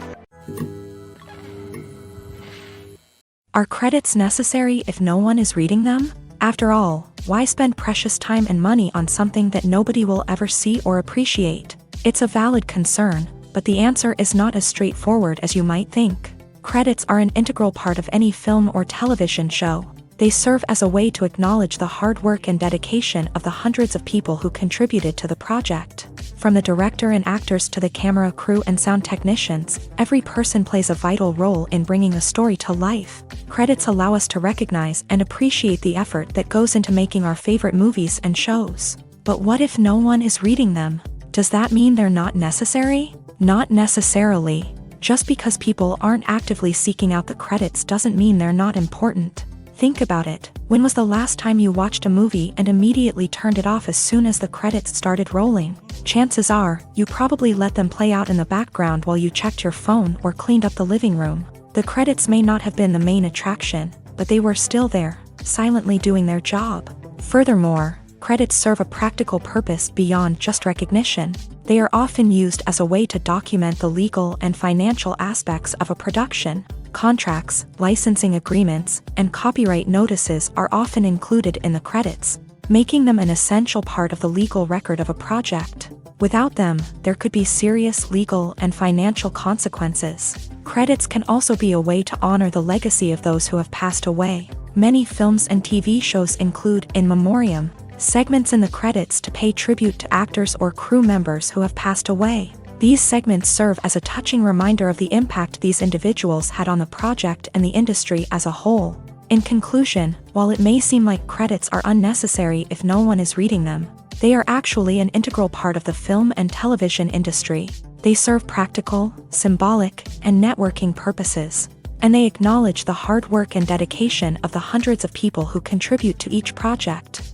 Are credits necessary if no one is reading them? After all, why spend precious time and money on something that nobody will ever see or appreciate? It's a valid concern, but the answer is not as straightforward as you might think. Credits are an integral part of any film or television show. They serve as a way to acknowledge the hard work and dedication of the hundreds of people who contributed to the project. From the director and actors to the camera crew and sound technicians, every person plays a vital role in bringing a story to life. Credits allow us to recognize and appreciate the effort that goes into making our favorite movies and shows. But what if no one is reading them? Does that mean they're not necessary? Not necessarily. Just because people aren't actively seeking out the credits doesn't mean they're not important. Think about it. When was the last time you watched a movie and immediately turned it off as soon as the credits started rolling? Chances are, you probably let them play out in the background while you checked your phone or cleaned up the living room. The credits may not have been the main attraction, but they were still there, silently doing their job. Furthermore, credits serve a practical purpose beyond just recognition. They are often used as a way to document the legal and financial aspects of a production. Contracts, licensing agreements, and copyright notices are often included in the credits, making them an essential part of the legal record of a project. Without them, there could be serious legal and financial consequences. Credits can also be a way to honor the legacy of those who have passed away. Many films and TV shows include in memoriam segments in the credits to pay tribute to actors or crew members who have passed away. These segments serve as a touching reminder of the impact these individuals had on the project and the industry as a whole. In conclusion, while it may seem like credits are unnecessary if no one is reading them, they are actually an integral part of the film and television industry. They serve practical, symbolic, and networking purposes, and they acknowledge the hard work and dedication of the hundreds of people who contribute to each project.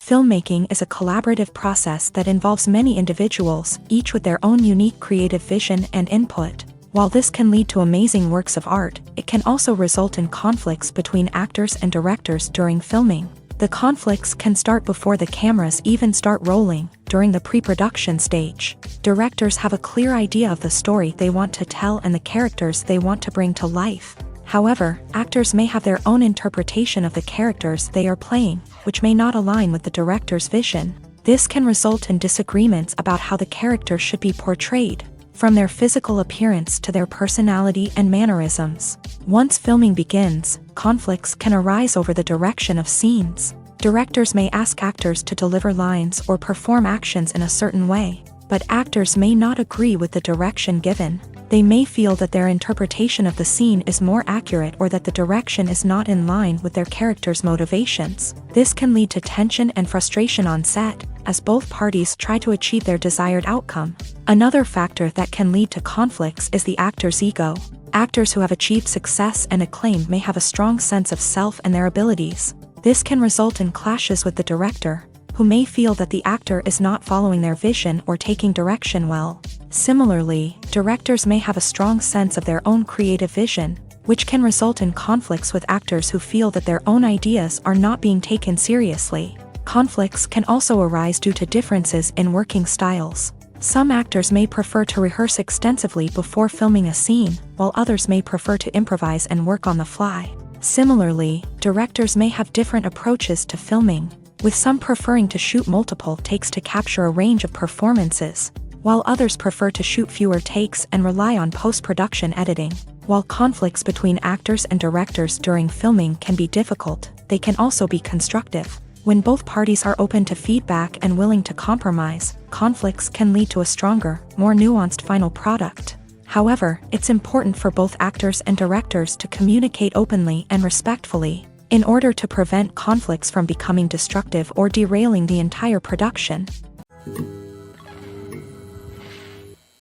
Filmmaking is a collaborative process that involves many individuals, each with their own unique creative vision and input. While this can lead to amazing works of art, it can also result in conflicts between actors and directors during filming. The conflicts can start before the cameras even start rolling, during the pre-production stage. Directors have a clear idea of the story they want to tell and the characters they want to bring to life. However, actors may have their own interpretation of the characters they are playing, which may not align with the director's vision. This can result in disagreements about how the character should be portrayed, from their physical appearance to their personality and mannerisms. Once filming begins, conflicts can arise over the direction of scenes. Directors may ask actors to deliver lines or perform actions in a certain way, but actors may not agree with the direction given. They may feel that their interpretation of the scene is more accurate or that the direction is not in line with their character's motivations. This can lead to tension and frustration on set, as both parties try to achieve their desired outcome. Another factor that can lead to conflicts is the actor's ego. Actors who have achieved success and acclaim may have a strong sense of self and their abilities. This can result in clashes with the director, who may feel that the actor is not following their vision or taking direction well. Similarly, directors may have a strong sense of their own creative vision, which can result in conflicts with actors who feel that their own ideas are not being taken seriously. Conflicts can also arise due to differences in working styles. Some actors may prefer to rehearse extensively before filming a scene, while others may prefer to improvise and work on the fly. Similarly, directors may have different approaches to filming, with some preferring to shoot multiple takes to capture a range of performances, while others prefer to shoot fewer takes and rely on post-production editing. While conflicts between actors and directors during filming can be difficult, they can also be constructive. When both parties are open to feedback and willing to compromise, conflicts can lead to a stronger, more nuanced final product. However, it's important for both actors and directors to communicate openly and respectfully, in order to prevent conflicts from becoming destructive or derailing the entire production.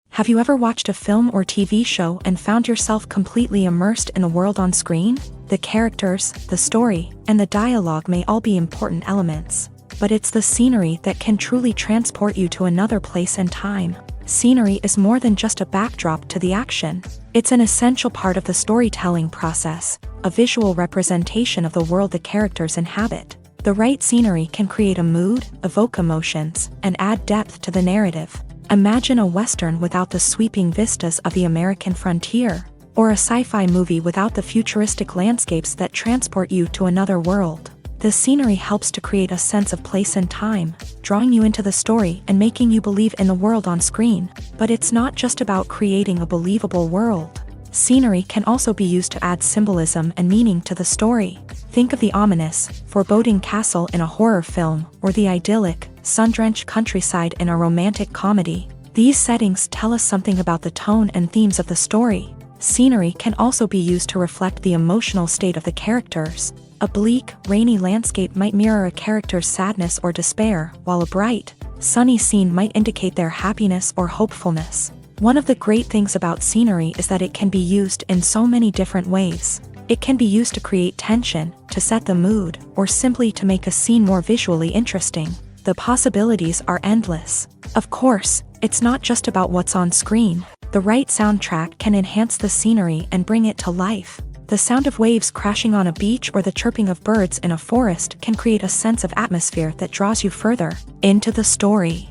Have you ever watched a film or TV show and found yourself completely immersed in the world on screen? The characters, the story, and the dialogue may all be important elements, but it's the scenery that can truly transport you to another place and time. Scenery is more than just a backdrop to the action. It's an essential part of the storytelling process, a visual representation of the world the characters inhabit. The right scenery can create a mood, evoke emotions, and add depth to the narrative. Imagine a Western without the sweeping vistas of the American frontier, or a sci-fi movie without the futuristic landscapes that transport you to another world. The scenery helps to create a sense of place and time, drawing you into the story and making you believe in the world on screen. But it's not just about creating a believable world. Scenery can also be used to add symbolism and meaning to the story. Think of the ominous, foreboding castle in a horror film, or the idyllic, sun-drenched countryside in a romantic comedy. These settings tell us something about the tone and themes of the story. Scenery can also be used to reflect the emotional state of the characters. A bleak, rainy landscape might mirror a character's sadness or despair, while a bright, sunny scene might indicate their happiness or hopefulness. One of the great things about scenery is that it can be used in so many different ways. It can be used to create tension, to set the mood, or simply to make a scene more visually interesting. The possibilities are endless. Of course, it's not just about what's on screen. The right soundtrack can enhance the scenery and bring it to life. The sound of waves crashing on a beach or the chirping of birds in a forest can create a sense of atmosphere that draws you further into the story.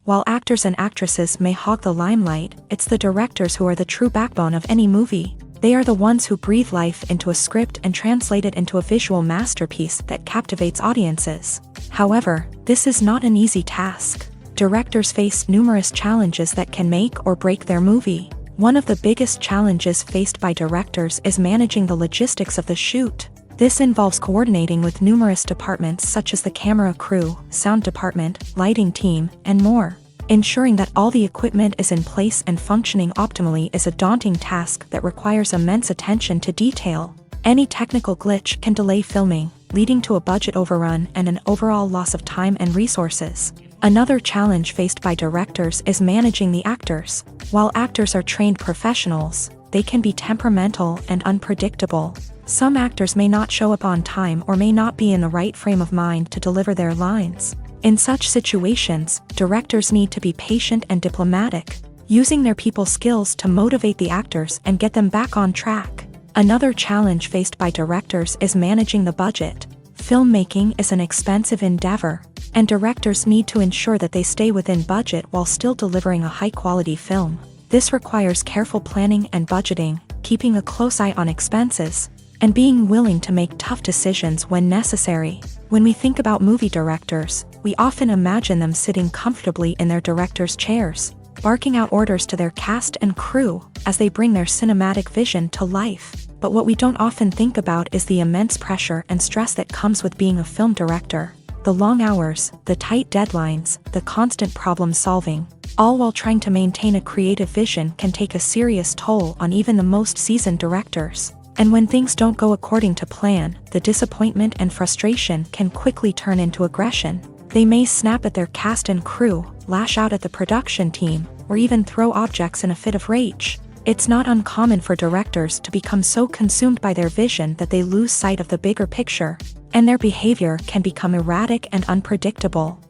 While actors and actresses may hog the limelight, it's the directors who are the true backbone of any movie. They are the ones who breathe life into a script and translate it into a visual masterpiece that captivates audiences. However, this is not an easy task. Directors face numerous challenges that can make or break their movie. One of the biggest challenges faced by directors is managing the logistics of the shoot. This involves coordinating with numerous departments such as the camera crew, sound department, lighting team, and more. Ensuring that all the equipment is in place and functioning optimally is a daunting task that requires immense attention to detail. Any technical glitch can delay filming, leading to a budget overrun and an overall loss of time and resources. Another challenge faced by directors is managing the actors. While actors are trained professionals, they can be temperamental and unpredictable. Some actors may not show up on time or may not be in the right frame of mind to deliver their lines. In such situations, directors need to be patient and diplomatic, using their people skills to motivate the actors and get them back on track. Another challenge faced by directors is managing the budget. Filmmaking is an expensive endeavor, and directors need to ensure that they stay within budget while still delivering a high-quality film. This requires careful planning and budgeting, keeping a close eye on expenses, and being willing to make tough decisions when necessary. When we think about movie directors, we often imagine them sitting comfortably in their director's chairs, barking out orders to their cast and crew as they bring their cinematic vision to life. But what we don't often think about is the immense pressure and stress that comes with being a film director. The long hours, the tight deadlines, the constant problem solving, all while trying to maintain a creative vision can take a serious toll on even the most seasoned directors. And when things don't go according to plan, the disappointment and frustration can quickly turn into aggression. They may snap at their cast and crew, lash out at the production team, or even throw objects in a fit of rage. It's not uncommon for directors to become so consumed by their vision that they lose sight of the bigger picture, and their behavior can become erratic and unpredictable.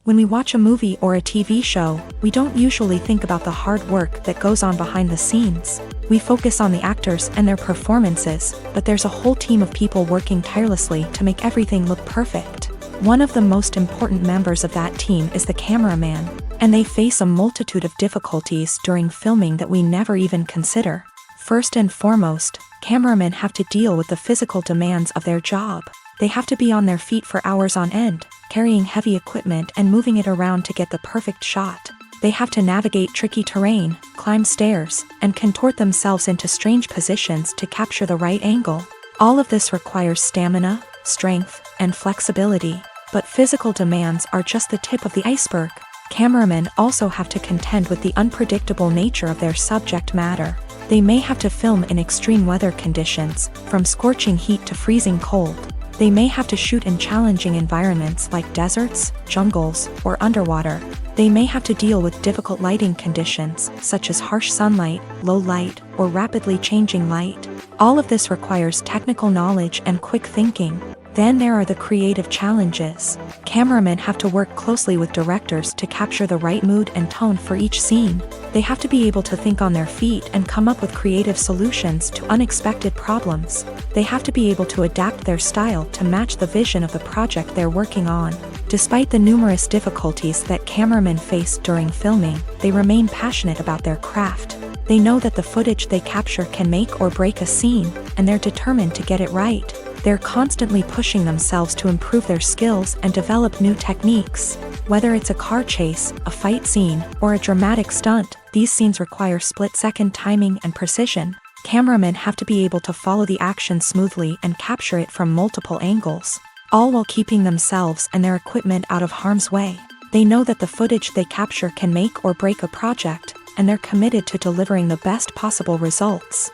When we watch a movie or a TV show, we don't usually think about the hard work that goes on behind the scenes. We focus on the actors and their performances, but there's a whole team of people working tirelessly to make everything look perfect. One of the most important members of that team is the cameraman, and they face a multitude of difficulties during filming that we never even consider. First and foremost, cameramen have to deal with the physical demands of their job. They have to be on their feet for hours on end, carrying heavy equipment and moving it around to get the perfect shot. They have to navigate tricky terrain, climb stairs, and contort themselves into strange positions to capture the right angle. All of this requires stamina, strength, and flexibility. But physical demands are just the tip of the iceberg. Cameramen also have to contend with the unpredictable nature of their subject matter. They may have to film in extreme weather conditions, from scorching heat to freezing cold. They may have to shoot in challenging environments like deserts, jungles, or underwater. They may have to deal with difficult lighting conditions, such as harsh sunlight, low light, or rapidly changing light. All of this requires technical knowledge and quick thinking. Then there are the creative challenges. Cameramen have to work closely with directors to capture the right mood and tone for each scene. They have to be able to think on their feet and come up with creative solutions to unexpected problems. They have to be able to adapt their style to match the vision of the project they're working on. Despite the numerous difficulties that cameramen face during filming, they remain passionate about their craft. They know that the footage they capture can make or break a scene, and they're determined to get it right. They're constantly pushing themselves to improve their skills and develop new techniques. Whether it's a car chase, a fight scene, or a dramatic stunt, these scenes require split-second timing and precision. Cameramen have to be able to follow the action smoothly and capture it from multiple angles, all while keeping themselves and their equipment out of harm's way. They know that the footage they capture can make or break a project, and they're committed to delivering the best possible results.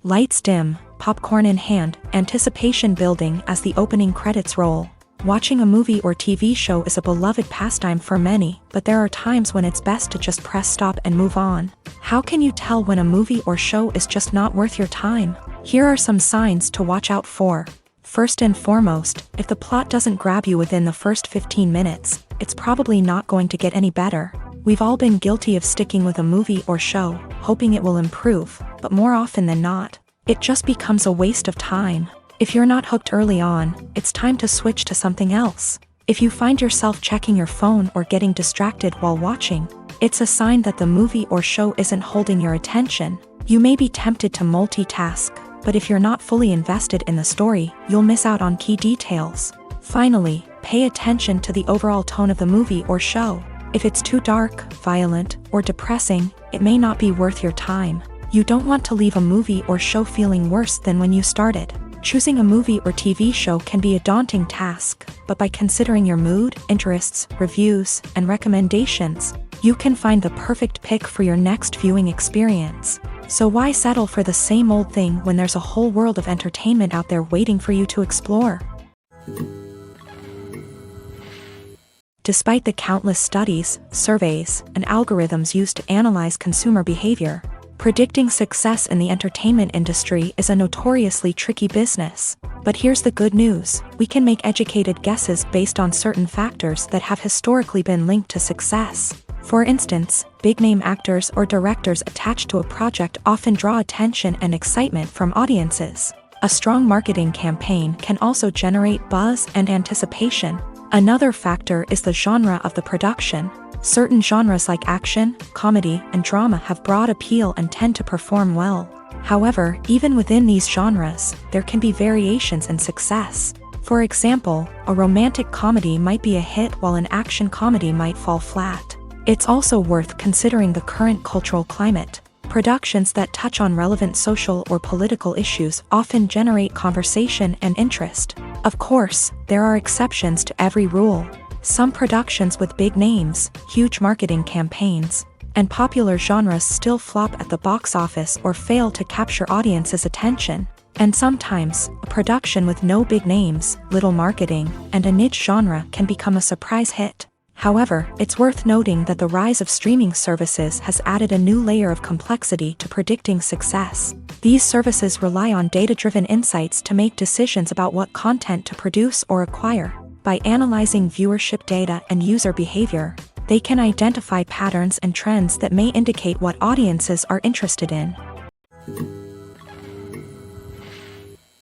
Lights dim, popcorn in hand, anticipation building as the opening credits roll. Watching a movie or TV show is a beloved pastime for many, but there are times when it's best to just press stop and move on. How can you tell when a movie or show is just not worth your time? Here are some signs to watch out for. First and foremost, if the plot doesn't grab you within the first 15 minutes, it's probably not going to get any better. We've all been guilty of sticking with a movie or show, hoping it will improve, but more often than not, it just becomes a waste of time. If you're not hooked early on, it's time to switch to something else. If you find yourself checking your phone or getting distracted while watching, it's a sign that the movie or show isn't holding your attention. You may be tempted to multitask, but if you're not fully invested in the story, you'll miss out on key details. Finally, pay attention to the overall tone of the movie or show. If it's too dark, violent, or depressing, it may not be worth your time. You don't want to leave a movie or show feeling worse than when you started. Choosing a movie or TV show can be a daunting task, but by considering your mood, interests, reviews, and recommendations, you can find the perfect pick for your next viewing experience. So why settle for the same old thing when there's a whole world of entertainment out there waiting for you to explore? Despite the countless studies, surveys, and algorithms used to analyze consumer behavior, predicting success in the entertainment industry is a notoriously tricky business. But here's the good news: we can make educated guesses based on certain factors that have historically been linked to success. For instance, big-name actors or directors attached to a project often draw attention and excitement from audiences. A strong marketing campaign can also generate buzz and anticipation. Another factor is the genre of the production. Certain genres like action, comedy, and drama have broad appeal and tend to perform well. However, even within these genres, there can be variations in success. For example, a romantic comedy might be a hit while an action comedy might fall flat. It's also worth considering the current cultural climate. Productions that touch on relevant social or political issues often generate conversation and interest. Of course, there are exceptions to every rule. Some productions with big names, huge marketing campaigns, and popular genres still flop at the box office or fail to capture audiences' attention. And sometimes, a production with no big names, little marketing, and a niche genre can become a surprise hit. However, it's worth noting that the rise of streaming services has added a new layer of complexity to predicting success. These services rely on data-driven insights to make decisions about what content to produce or acquire. By analyzing viewership data and user behavior, they can identify patterns and trends that may indicate what audiences are interested in.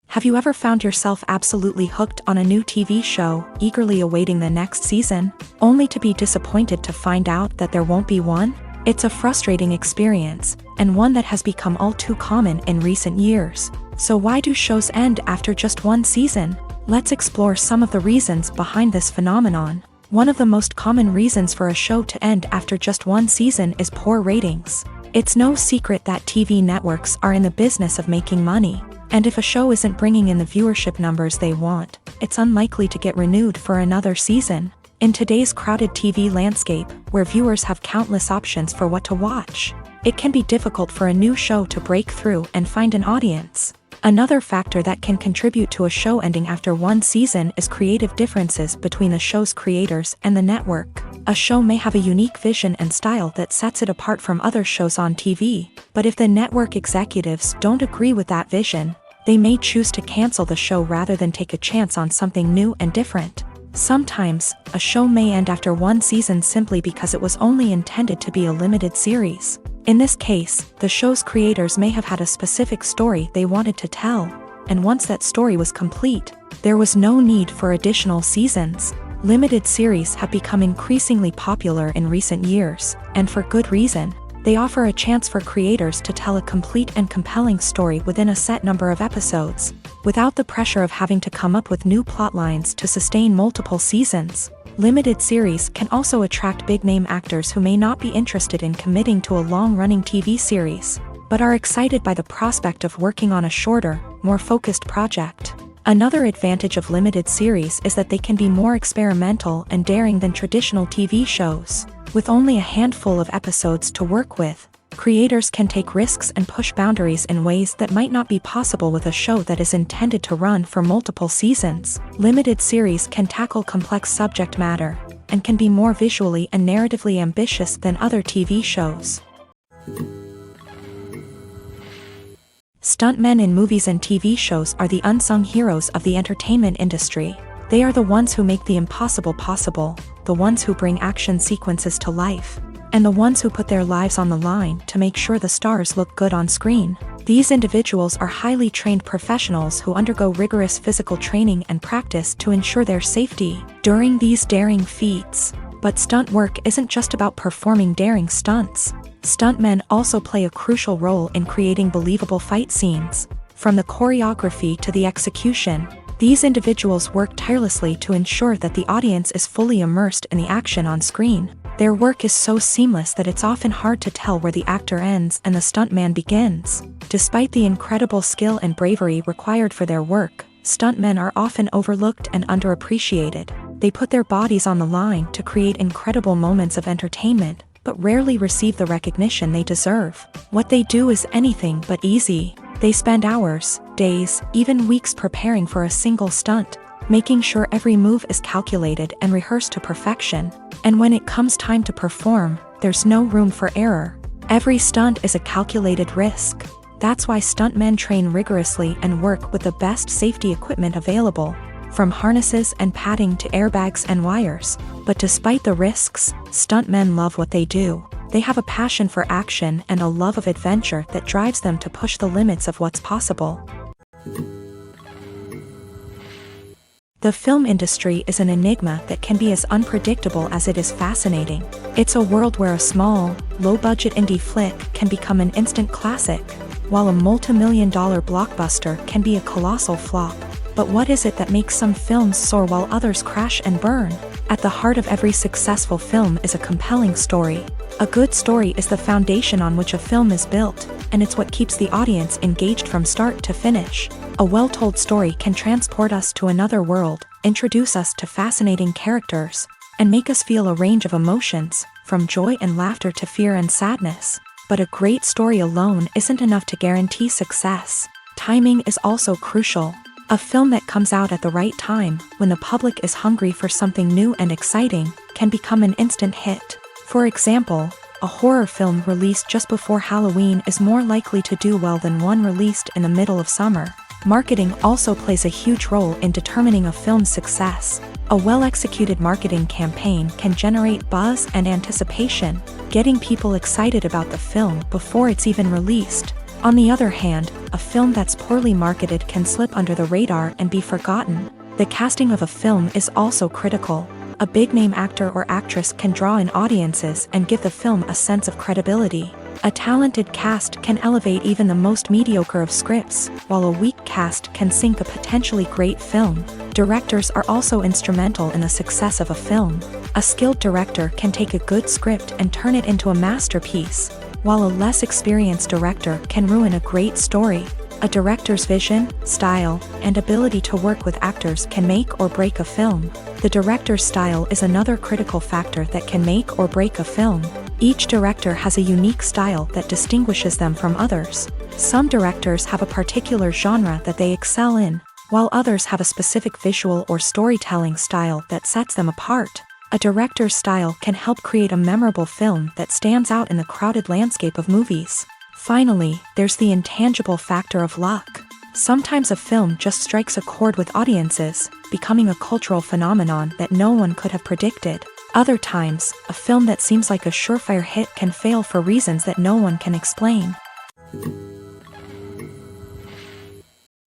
Have you ever found yourself absolutely hooked on a new TV show, eagerly awaiting the next season, only to be disappointed to find out that there won't be one? It's a frustrating experience, and one that has become all too common in recent years. So why do shows end after just one season? Let's explore some of the reasons behind this phenomenon. One of the most common reasons for a show to end after just one season is poor ratings. It's no secret that TV networks are in the business of making money. And if a show isn't bringing in the viewership numbers they want, it's unlikely to get renewed for another season. In today's crowded TV landscape, where viewers have countless options for what to watch, it can be difficult for a new show to break through and find an audience. Another factor that can contribute to a show ending after one season is creative differences between the show's creators and the network. A show may have a unique vision and style that sets it apart from other shows on TV, but if the network executives don't agree with that vision, they may choose to cancel the show rather than take a chance on something new and different. Sometimes, a show may end after one season simply because it was only intended to be a limited series. In this case, the show's creators may have had a specific story they wanted to tell, and once that story was complete, there was no need for additional seasons. Limited series have become increasingly popular in recent years, and for good reason. They offer a chance for creators to tell a complete and compelling story within a set number of episodes, without the pressure of having to come up with new plotlines to sustain multiple seasons. Limited series can also attract big-name actors who may not be interested in committing to a long-running TV series, but are excited by the prospect of working on a shorter, more focused project. Another advantage of limited series is that they can be more experimental and daring than traditional TV shows. With only a handful of episodes to work with, creators can take risks and push boundaries in ways that might not be possible with a show that is intended to run for multiple seasons. Limited series can tackle complex subject matter, and can be more visually and narratively ambitious than other TV shows. Stuntmen in movies and TV shows are the unsung heroes of the entertainment industry. They are the ones who make the impossible possible, the ones who bring action sequences to life, and the ones who put their lives on the line to make sure the stars look good on screen. These individuals are highly trained professionals who undergo rigorous physical training and practice to ensure their safety during these daring feats. But stunt work isn't just about performing daring stunts. Stuntmen also play a crucial role in creating believable fight scenes. From the choreography to the execution, these individuals work tirelessly to ensure that the audience is fully immersed in the action on screen. Their work is so seamless that it's often hard to tell where the actor ends and the stuntman begins. Despite the incredible skill and bravery required for their work, stuntmen are often overlooked and underappreciated. They put their bodies on the line to create incredible moments of entertainment, but rarely receive the recognition they deserve. What they do is anything but easy. They spend hours, days, even weeks preparing for a single stunt, making sure every move is calculated and rehearsed to perfection. And when it comes time to perform, there's no room for error. Every stunt is a calculated risk. That's why stuntmen train rigorously and work with the best safety equipment available, from harnesses and padding to airbags and wires. But despite the risks, stuntmen love what they do. They have a passion for action and a love of adventure that drives them to push the limits of what's possible. The film industry is an enigma that can be as unpredictable as it is fascinating. It's a world where a small, low-budget indie flick can become an instant classic, while a multi-million-dollar blockbuster can be a colossal flop. But what is it that makes some films soar while others crash and burn? At the heart of every successful film is a compelling story. A good story is the foundation on which a film is built, and it's what keeps the audience engaged from start to finish. A well-told story can transport us to another world, introduce us to fascinating characters, and make us feel a range of emotions, from joy and laughter to fear and sadness. But a great story alone isn't enough to guarantee success. Timing is also crucial. A film that comes out at the right time, when the public is hungry for something new and exciting, can can become an instant hit. For example, a horror film released just before Halloween is more likely to do well than one released in the middle of summer. Marketing also plays a huge role in determining a film's success. A well-executed marketing campaign can generate buzz and anticipation, getting people excited about the film before it's even released. On the other hand, a film that's poorly marketed can slip under the radar and be forgotten. The casting of a film is also critical. A big-name actor or actress can draw in audiences and give the film a sense of credibility. A talented cast can elevate even the most mediocre of scripts, while a weak cast can sink a potentially great film. Directors are also instrumental in the success of a film. A skilled director can take a good script and turn it into a masterpiece, while a less experienced director can ruin a great story. A director's vision, style, and ability to work with actors can make or break a film. The director's style is another critical factor that can make or break a film. Each director has a unique style that distinguishes them from others. Some directors have a particular genre that they excel in, while others have a specific visual or storytelling style that sets them apart. A director's style can help create a memorable film that stands out in the crowded landscape of movies. Finally, there's the intangible factor of luck. Sometimes a film just strikes a chord with audiences, becoming a cultural phenomenon that no one could have predicted. Other times, a film that seems like a surefire hit can fail for reasons that no one can explain.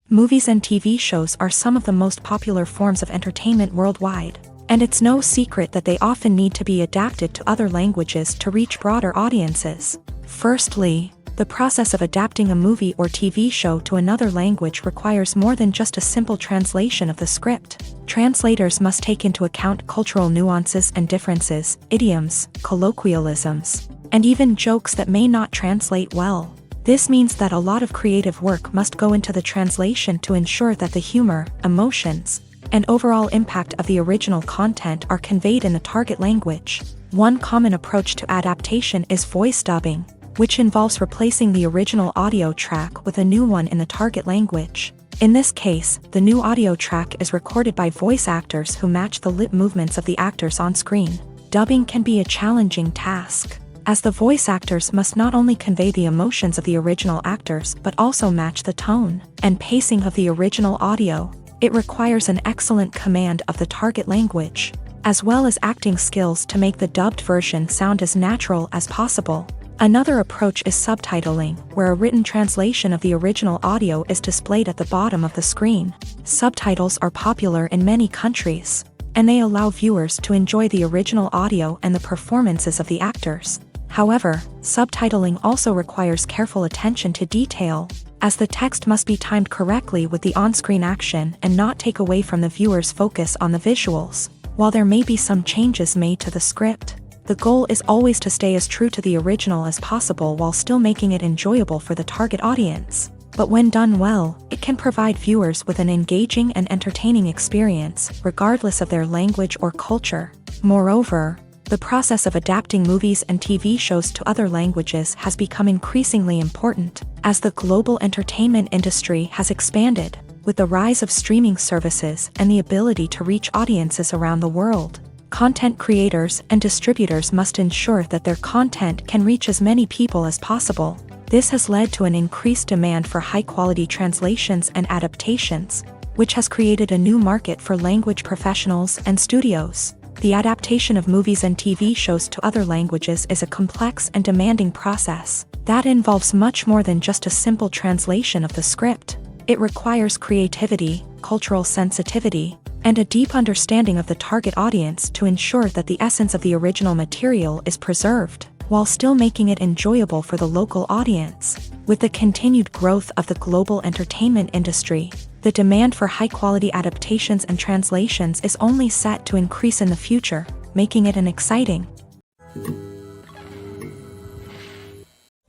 Movies and TV shows are some of the most popular forms of entertainment worldwide, and it's no secret that they often need to be adapted to other languages to reach broader audiences. Firstly, the process of adapting a movie or TV show to another language requires more than just a simple translation of the script. Translators must take into account cultural nuances and differences, idioms, colloquialisms, and even jokes that may not translate well. This means that a lot of creative work must go into the translation to ensure that the humor, emotions, and overall impact of the original content are conveyed in the target language. One common approach to adaptation is voice dubbing, which involves replacing the original audio track with a new one in the target language. In this case, the new audio track is recorded by voice actors who match the lip movements of the actors on screen. Dubbing can be a challenging task, as the voice actors must not only convey the emotions of the original actors but also match the tone and pacing of the original audio. It requires an excellent command of the target language, as well as acting skills to make the dubbed version sound as natural as possible. Another approach is subtitling, where a written translation of the original audio is displayed at the bottom of the screen. Subtitles are popular in many countries, and they allow viewers to enjoy the original audio and the performances of the actors. However, subtitling also requires careful attention to detail, as the text must be timed correctly with the on-screen action and not take away from the viewer's focus on the visuals. While there may be some changes made to the script, the goal is always to stay as true to the original as possible while still making it enjoyable for the target audience. But when done well, it can provide viewers with an engaging and entertaining experience, regardless of their language or culture. Moreover, the process of adapting movies and TV shows to other languages has become increasingly important, as the global entertainment industry has expanded, with the rise of streaming services and the ability to reach audiences around the world. Content creators and distributors must ensure that their content can reach as many people as possible. This has led to an increased demand for high-quality translations and adaptations, which has created a new market for language professionals and studios. The adaptation of movies and TV shows to other languages is a complex and demanding process that involves much more than just a simple translation of the script. It requires creativity, cultural sensitivity, and a deep understanding of the target audience to ensure that the essence of the original material is preserved, while still making it enjoyable for the local audience. With the continued growth of the global entertainment industry, the demand for high-quality adaptations and translations is only set to increase in the future, making it an exciting.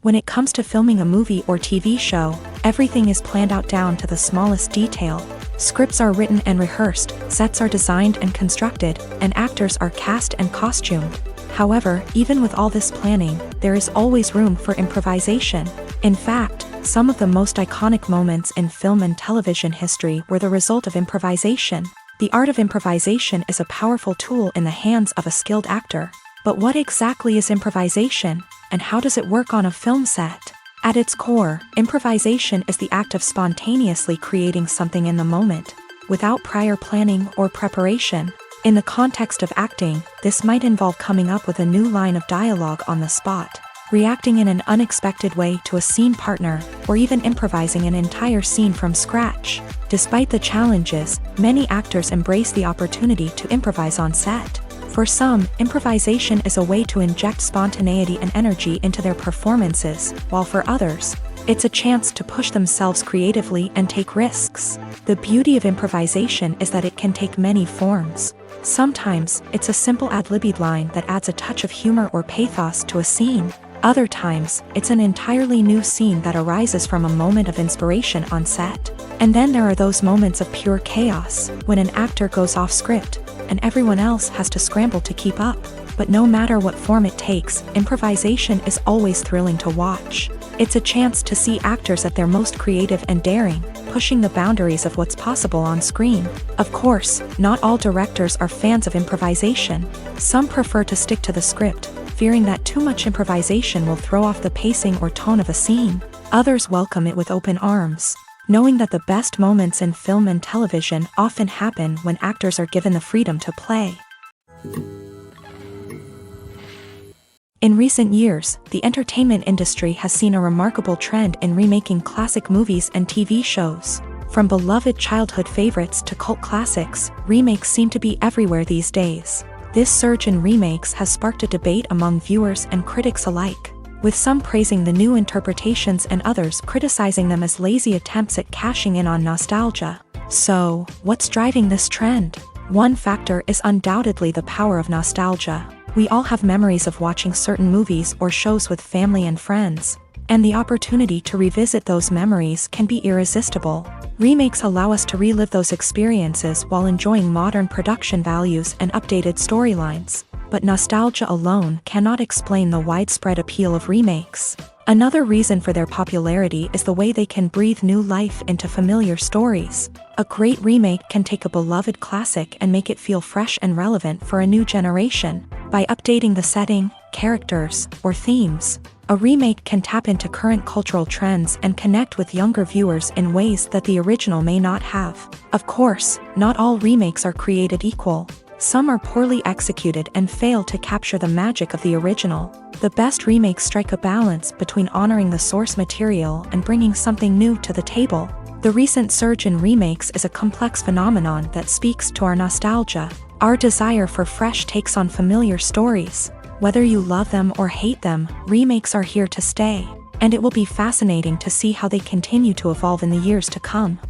When it comes to filming a movie or TV show, everything is planned out down to the smallest detail. Scripts are written and rehearsed, sets are designed and constructed, and actors are cast and costumed. However, even with all this planning, there is always room for improvisation. In fact, some of the most iconic moments in film and television history were the result of improvisation. The art of improvisation is a powerful tool in the hands of a skilled actor. But what exactly is improvisation, and how does it work on a film set? At its core, improvisation is the act of spontaneously creating something in the moment, without prior planning or preparation. In the context of acting, this might involve coming up with a new line of dialogue on the spot, reacting in an unexpected way to a scene partner, or even improvising an entire scene from scratch. Despite the challenges, many actors embrace the opportunity to improvise on set. For some, improvisation is a way to inject spontaneity and energy into their performances, while for others, it's a chance to push themselves creatively and take risks. The beauty of improvisation is that it can take many forms. Sometimes, it's a simple ad-libbed line that adds a touch of humor or pathos to a scene. Other times, it's an entirely new scene that arises from a moment of inspiration on set. And then there are those moments of pure chaos, when an actor goes off script, and everyone else has to scramble to keep up. But no matter what form it takes, improvisation is always thrilling to watch. It's a chance to see actors at their most creative and daring, pushing the boundaries of what's possible on screen. Of course, not all directors are fans of improvisation. Some prefer to stick to the script, fearing that too much improvisation will throw off the pacing or tone of a scene. Others welcome it with open arms, knowing that the best moments in film and television often happen when actors are given the freedom to play. In recent years, the entertainment industry has seen a remarkable trend in remaking classic movies and TV shows. From beloved childhood favorites to cult classics, remakes seem to be everywhere these days. This surge in remakes has sparked a debate among viewers and critics alike, with some praising the new interpretations and others criticizing them as lazy attempts at cashing in on nostalgia. So, what's driving this trend? One factor is undoubtedly the power of nostalgia. We all have memories of watching certain movies or shows with family and friends, and the opportunity to revisit those memories can be irresistible. Remakes allow us to relive those experiences while enjoying modern production values and updated storylines. But nostalgia alone cannot explain the widespread appeal of remakes. Another reason for their popularity is the way they can breathe new life into familiar stories. A great remake can take a beloved classic and make it feel fresh and relevant for a new generation. By updating the setting, characters, or themes, a remake can tap into current cultural trends and connect with younger viewers in ways that the original may not have. Of course, not all remakes are created equal. Some are poorly executed and fail to capture the magic of the original. The best remakes strike a balance between honoring the source material and bringing something new to the table. The recent surge in remakes is a complex phenomenon that speaks to our nostalgia, our desire for fresh takes on familiar stories. Whether you love them or hate them, remakes are here to stay, and it will be fascinating to see how they continue to evolve in the years to come.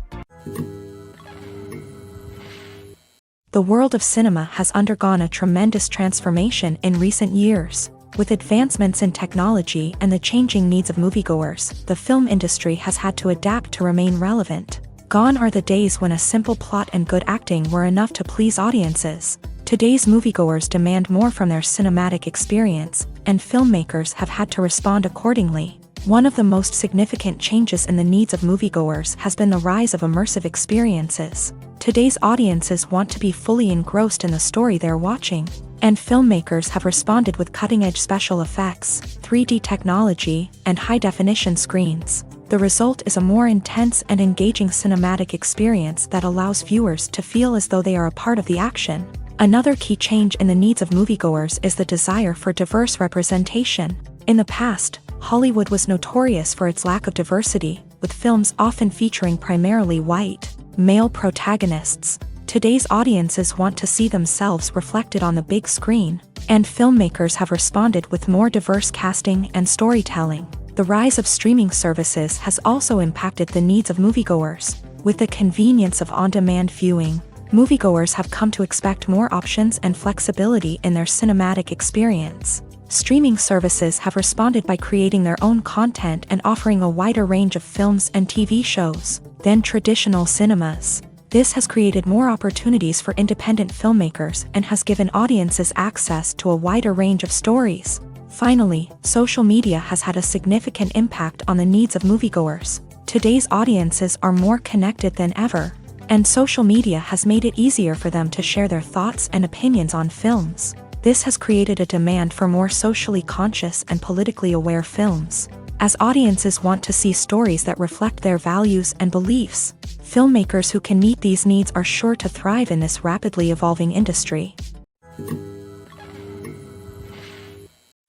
The world of cinema has undergone a tremendous transformation in recent years. With advancements in technology and the changing needs of moviegoers, the film industry has had to adapt to remain relevant. Gone are the days when a simple plot and good acting were enough to please audiences. Today's moviegoers demand more from their cinematic experience, and filmmakers have had to respond accordingly. One of the most significant changes in the needs of moviegoers has been the rise of immersive experiences. Today's audiences want to be fully engrossed in the story they're watching, and filmmakers have responded with cutting-edge special effects, 3D technology, and high-definition screens. The result is a more intense and engaging cinematic experience that allows viewers to feel as though they are a part of the action. Another key change in the needs of moviegoers is the desire for diverse representation. In the past, Hollywood was notorious for its lack of diversity, with films often featuring primarily white, male protagonists. Today's audiences want to see themselves reflected on the big screen, and filmmakers have responded with more diverse casting and storytelling. The rise of streaming services has also impacted the needs of moviegoers. With the convenience of on-demand viewing, moviegoers have come to expect more options and flexibility in their cinematic experience. Streaming services have responded by creating their own content and offering a wider range of films and TV shows than traditional cinemas. This has created more opportunities for independent filmmakers and has given audiences access to a wider range of stories. Finally, social media has had a significant impact on the needs of moviegoers. Today's audiences are more connected than ever. and social media has made it easier for them to share their thoughts and opinions on films. This has created a demand for more socially conscious and politically aware films. As audiences want to see stories that reflect their values and beliefs, filmmakers who can meet these needs are sure to thrive in this rapidly evolving industry.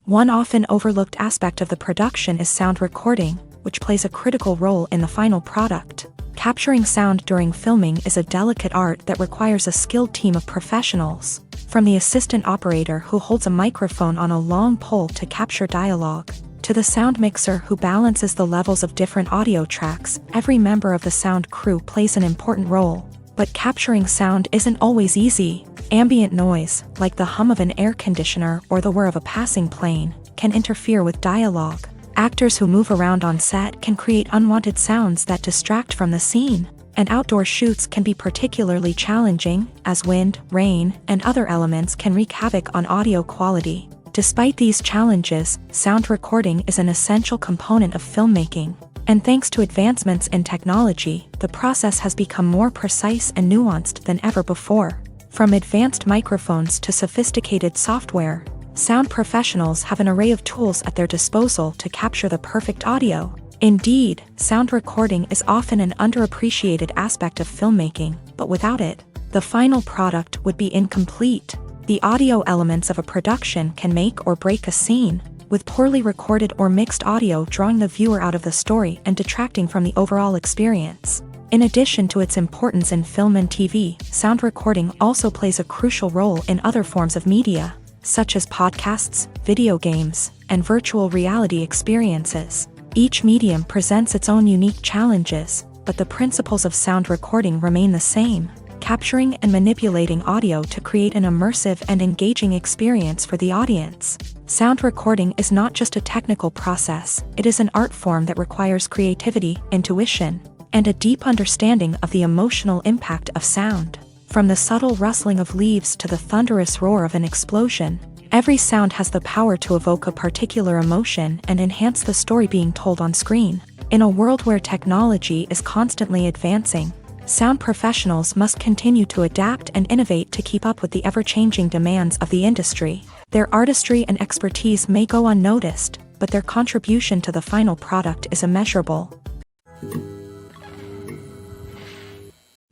One often overlooked aspect of the production is sound recording, which plays a critical role in the final product. Capturing sound during filming is a delicate art that requires a skilled team of professionals, from the assistant operator who holds a microphone on a long pole to capture dialogue, to the sound mixer who balances the levels of different audio tracks. Every member of the sound crew plays an important role. But capturing sound isn't always easy. Ambient noise, like the hum of an air conditioner or the whir of a passing plane, can interfere with dialogue. Actors who move around on set can create unwanted sounds that distract from the scene. And outdoor shoots can be particularly challenging, as wind, rain, and other elements can wreak havoc on audio quality. Despite these challenges, sound recording is an essential component of filmmaking. And thanks to advancements in technology, the process has become more precise and nuanced than ever before. From advanced microphones to sophisticated software, sound professionals have an array of tools at their disposal to capture the perfect audio. Indeed, sound recording is often an underappreciated aspect of filmmaking, but without it, the final product would be incomplete. The audio elements of a production can make or break a scene, with poorly recorded or mixed audio drawing the viewer out of the story and detracting from the overall experience. In addition to its importance in film and TV, sound recording also plays a crucial role in other forms of media, such as podcasts, video games, and virtual reality experiences. Each medium presents its own unique challenges, but the principles of sound recording remain the same: capturing and manipulating audio to create an immersive and engaging experience for the audience. Sound recording is not just a technical process, it is an art form that requires creativity, intuition, and a deep understanding of the emotional impact of sound. From the subtle rustling of leaves to the thunderous roar of an explosion, every sound has the power to evoke a particular emotion and enhance the story being told on screen. In a world where technology is constantly advancing, sound professionals must continue to adapt and innovate to keep up with the ever-changing demands of the industry. Their artistry and expertise may go unnoticed, but their contribution to the final product is immeasurable.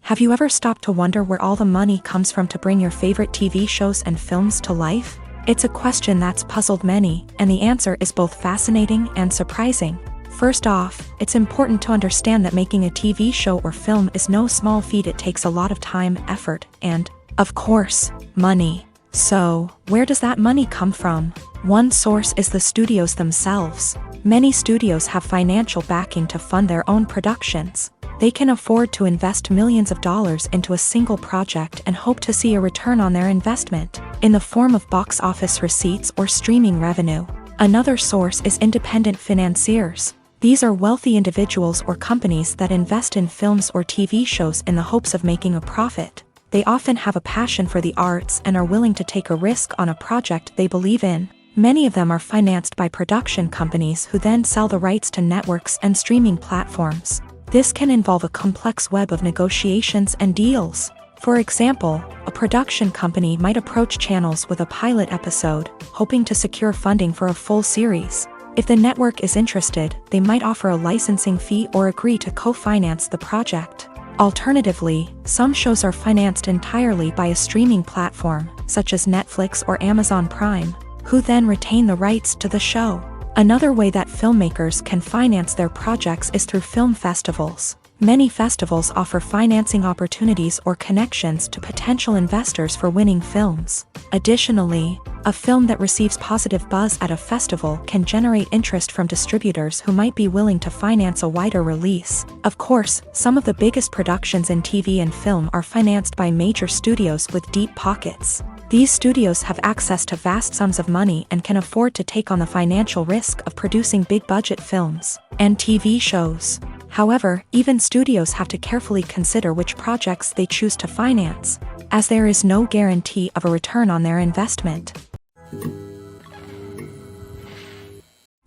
Have you ever stopped to wonder where all the money comes from to bring your favorite TV shows and films to life? It's a question that's puzzled many, and the answer is both fascinating and surprising. First off, it's important to understand that making a TV show or film is no small feat. It takes a lot of time, effort, and, of course, money. So, where does that money come from? One source is the studios themselves. Many studios have financial backing to fund their own productions. They can afford to invest millions of dollars into a single project and hope to see a return on their investment, in the form of box office receipts or streaming revenue. Another source is independent financiers. These are wealthy individuals or companies that invest in films or TV shows in the hopes of making a profit. They often have a passion for the arts and are willing to take a risk on a project they believe in. Many of them are financed by production companies who then sell the rights to networks and streaming platforms. This can involve a complex web of negotiations and deals. For example, a production company might approach channels with a pilot episode, hoping to secure funding for a full series. If the network is interested, they might offer a licensing fee or agree to co-finance the project. Alternatively, some shows are financed entirely by a streaming platform, such as Netflix or Amazon Prime, who then retain the rights to the show. Another way that filmmakers can finance their projects is through film festivals. Many festivals offer financing opportunities or connections to potential investors for winning films. Additionally, a film that receives positive buzz at a festival can generate interest from distributors who might be willing to finance a wider release. Of course, some of the biggest productions in TV and film are financed by major studios with deep pockets. These studios have access to vast sums of money and can afford to take on the financial risk of producing big-budget films and TV shows. However, even studios have to carefully consider which projects they choose to finance, as there is no guarantee of a return on their investment.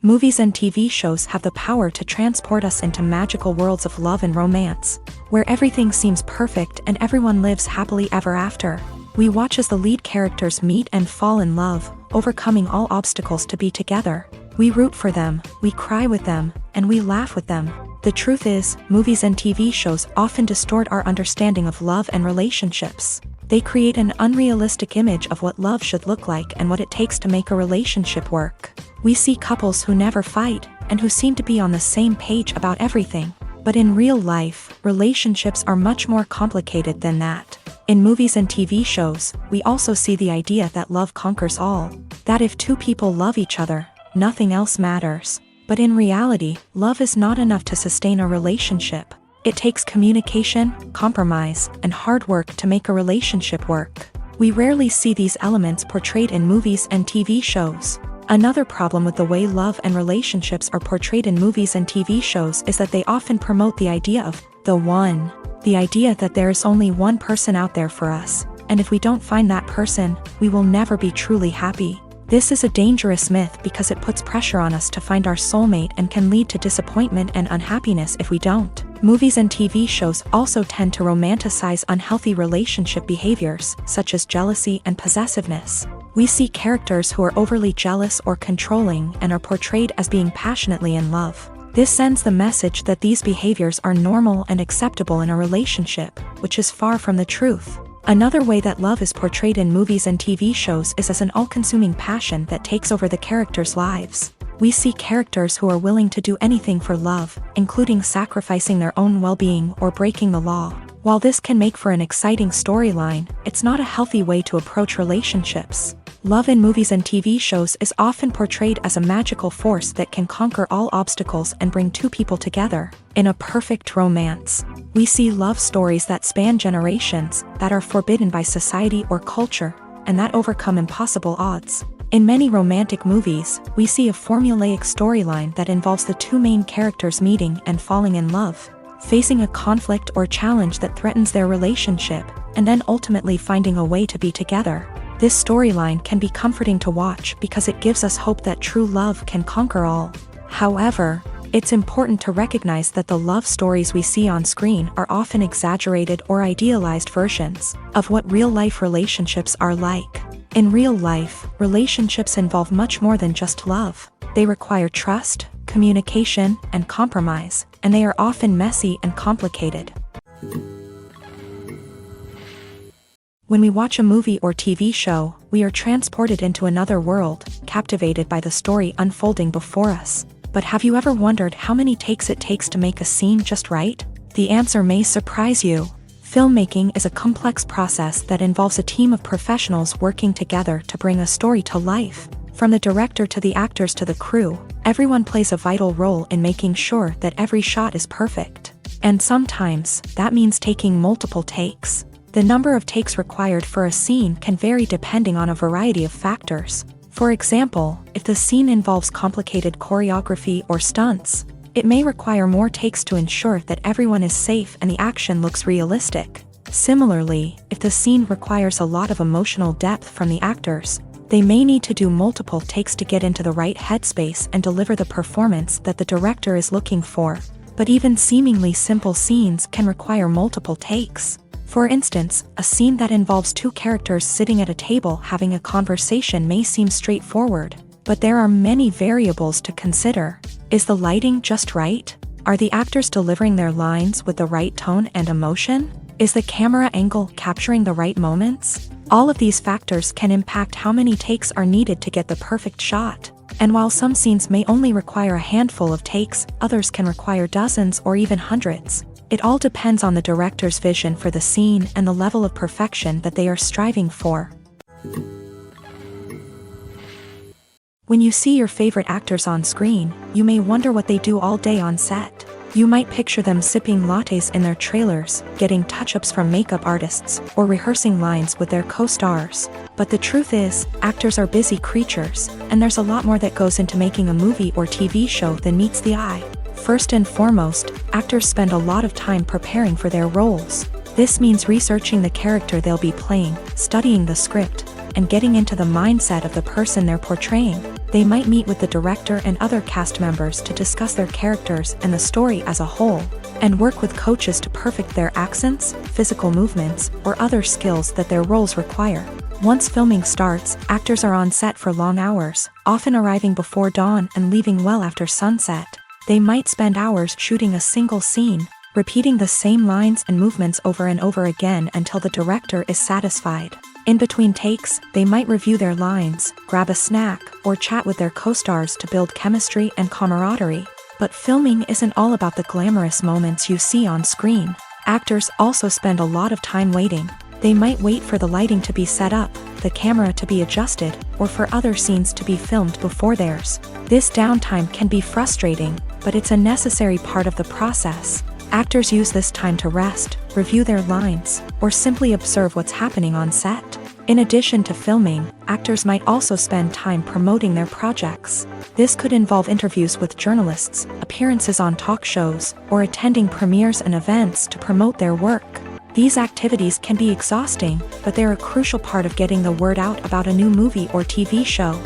Movies and TV shows have the power to transport us into magical worlds of love and romance, where everything seems perfect and everyone lives happily ever after. We watch as the lead characters meet and fall in love, overcoming all obstacles to be together. We root for them, we cry with them, and we laugh with them. The truth is, movies and TV shows often distort our understanding of love and relationships. They create an unrealistic image of what love should look like and what it takes to make a relationship work. We see couples who never fight, and who seem to be on the same page about everything. But in real life, relationships are much more complicated than that. In movies and TV shows, we also see the idea that love conquers all. That if two people love each other, nothing else matters. But in reality, love is not enough to sustain a relationship. It takes communication, compromise, and hard work to make a relationship work. We rarely see these elements portrayed in movies and TV shows. Another problem with the way love and relationships are portrayed in movies and TV shows is that they often promote the idea of the one. The idea that there is only one person out there for us, and if we don't find that person, we will never be truly happy. This is a dangerous myth because it puts pressure on us to find our soulmate and can lead to disappointment and unhappiness if we don't. Movies and TV shows also tend to romanticize unhealthy relationship behaviors, such as jealousy and possessiveness. We see characters who are overly jealous or controlling and are portrayed as being passionately in love. This sends the message that these behaviors are normal and acceptable in a relationship, which is far from the truth. Another way that love is portrayed in movies and TV shows is as an all-consuming passion that takes over the characters' lives. We see characters who are willing to do anything for love, including sacrificing their own well-being or breaking the law. While this can make for an exciting storyline, it's not a healthy way to approach relationships. Love in movies and TV shows is often portrayed as a magical force that can conquer all obstacles and bring two people together in a perfect romance. We see love stories that span generations, that are forbidden by society or culture, and that overcome impossible odds. In many romantic movies, we see a formulaic storyline that involves the two main characters meeting and falling in love, facing a conflict or challenge that threatens their relationship, and then ultimately finding a way to be together. This storyline can be comforting to watch because it gives us hope that true love can conquer all. However, it's important to recognize that the love stories we see on screen are often exaggerated or idealized versions of what real-life relationships are like. In real life, relationships involve much more than just love. They require trust, communication, and compromise, and they are often messy and complicated. When we watch a movie or TV show, we are transported into another world, captivated by the story unfolding before us. But have you ever wondered how many takes it takes to make a scene just right? The answer may surprise you. Filmmaking is a complex process that involves a team of professionals working together to bring a story to life. From the director to the actors to the crew, everyone plays a vital role in making sure that every shot is perfect. And sometimes, that means taking multiple takes. The number of takes required for a scene can vary depending on a variety of factors. For example, if the scene involves complicated choreography or stunts, it may require more takes to ensure that everyone is safe and the action looks realistic. Similarly, if the scene requires a lot of emotional depth from the actors, they may need to do multiple takes to get into the right headspace and deliver the performance that the director is looking for. But even seemingly simple scenes can require multiple takes. For instance, a scene that involves two characters sitting at a table having a conversation may seem straightforward, but there are many variables to consider. Is the lighting just right? Are the actors delivering their lines with the right tone and emotion? Is the camera angle capturing the right moments? All of these factors can impact how many takes are needed to get the perfect shot. And while some scenes may only require a handful of takes, others can require dozens or even hundreds. It all depends on the director's vision for the scene and the level of perfection that they are striving for. When you see your favorite actors on screen, you may wonder what they do all day on set. You might picture them sipping lattes in their trailers, getting touch-ups from makeup artists, or rehearsing lines with their co-stars. But the truth is, actors are busy creatures, and there's a lot more that goes into making a movie or TV show than meets the eye. First and foremost, actors spend a lot of time preparing for their roles. This means researching the character they'll be playing, studying the script, and getting into the mindset of the person they're portraying. They might meet with the director and other cast members to discuss their characters and the story as a whole, and work with coaches to perfect their accents, physical movements, or other skills that their roles require. Once filming starts, actors are on set for long hours, often arriving before dawn and leaving well after sunset. They might spend hours shooting a single scene, repeating the same lines and movements over and over again until the director is satisfied. In between takes, they might review their lines, grab a snack, or chat with their co-stars to build chemistry and camaraderie. But filming isn't all about the glamorous moments you see on screen. Actors also spend a lot of time waiting. They might wait for the lighting to be set up, the camera to be adjusted, or for other scenes to be filmed before theirs. This downtime can be frustrating, but it's a necessary part of the process. Actors use this time to rest, review their lines, or simply observe what's happening on set. In addition to filming, actors might also spend time promoting their projects. This could involve interviews with journalists, appearances on talk shows, or attending premieres and events to promote their work. These activities can be exhausting, but they're a crucial part of getting the word out about a new movie or TV show.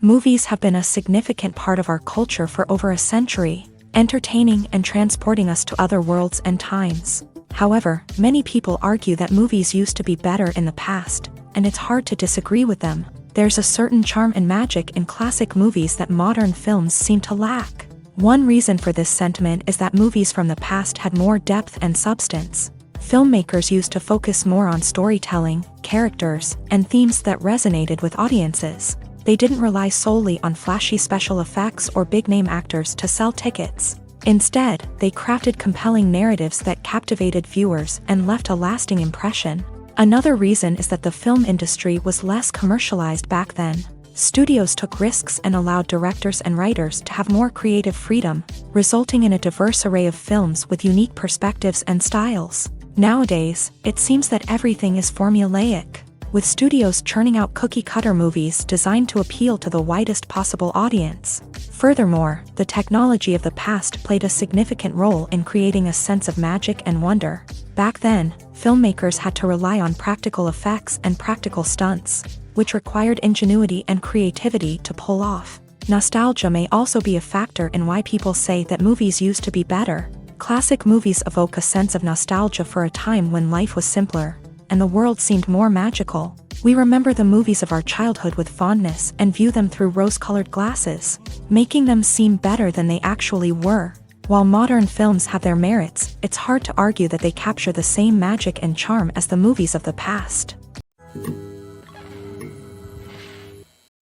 Movies have been a significant part of our culture for over a century, entertaining and transporting us to other worlds and times. However, many people argue that movies used to be better in the past, and it's hard to disagree with them. There's a certain charm and magic in classic movies that modern films seem to lack. One reason for this sentiment is that movies from the past had more depth and substance. Filmmakers used to focus more on storytelling, characters, and themes that resonated with audiences. They didn't rely solely on flashy special effects or big-name actors to sell tickets. Instead, they crafted compelling narratives that captivated viewers and left a lasting impression. Another reason is that the film industry was less commercialized back then. Studios took risks and allowed directors and writers to have more creative freedom, resulting in a diverse array of films with unique perspectives and styles. Nowadays, it seems that everything is formulaic, with studios churning out cookie-cutter movies designed to appeal to the widest possible audience. Furthermore, the technology of the past played a significant role in creating a sense of magic and wonder. Back then, filmmakers had to rely on practical effects and practical stunts, which required ingenuity and creativity to pull off. Nostalgia may also be a factor in why people say that movies used to be better. Classic movies evoke a sense of nostalgia for a time when life was simpler, and the world seemed more magical. We remember the movies of our childhood with fondness and view them through rose-colored glasses, making them seem better than they actually were. While modern films have their merits, it's hard to argue that they capture the same magic and charm as the movies of the past.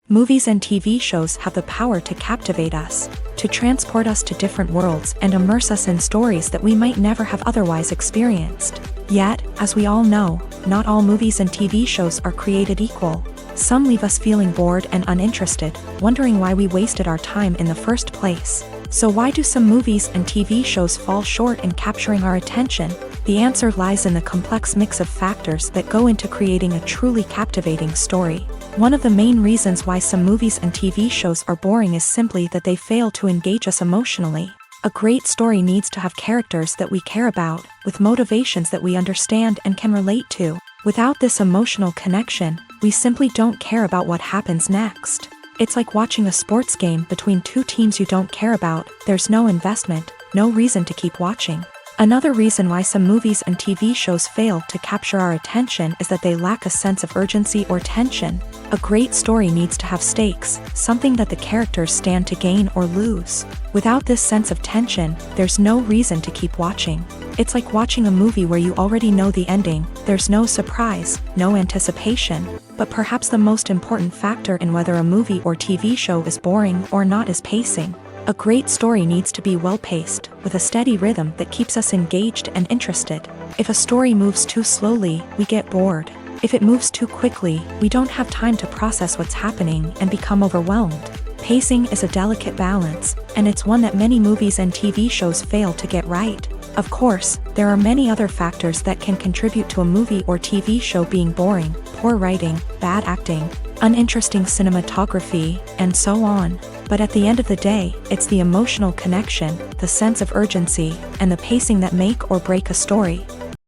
Movies and TV shows have the power to captivate us, to transport us to different worlds and immerse us in stories that we might never have otherwise experienced. Yet, as we all know, not all movies and TV shows are created equal. Some leave us feeling bored and uninterested, wondering why we wasted our time in the first place. So why do some movies and TV shows fall short in capturing our attention? The answer lies in the complex mix of factors that go into creating a truly captivating story. One of the main reasons why some movies and TV shows are boring is simply that they fail to engage us emotionally. A great story needs to have characters that we care about, with motivations that we understand and can relate to. Without this emotional connection, we simply don't care about what happens next. It's like watching a sports game between two teams you don't care about. There's no investment, no reason to keep watching. Another reason why some movies and TV shows fail to capture our attention is that they lack a sense of urgency or tension. A great story needs to have stakes, something that the characters stand to gain or lose. Without this sense of tension, there's no reason to keep watching. It's like watching a movie where you already know the ending. There's no surprise, no anticipation. But perhaps the most important factor in whether a movie or TV show is boring or not is pacing. A great story needs to be well-paced, with a steady rhythm that keeps us engaged and interested. If a story moves too slowly, we get bored. If it moves too quickly, we don't have time to process what's happening and become overwhelmed. Pacing is a delicate balance, and it's one that many movies and TV shows fail to get right. Of course, there are many other factors that can contribute to a movie or TV show being boring: poor writing, bad acting, uninteresting cinematography, and so on. But at the end of the day, it's the emotional connection, the sense of urgency, and the pacing that make or break a story.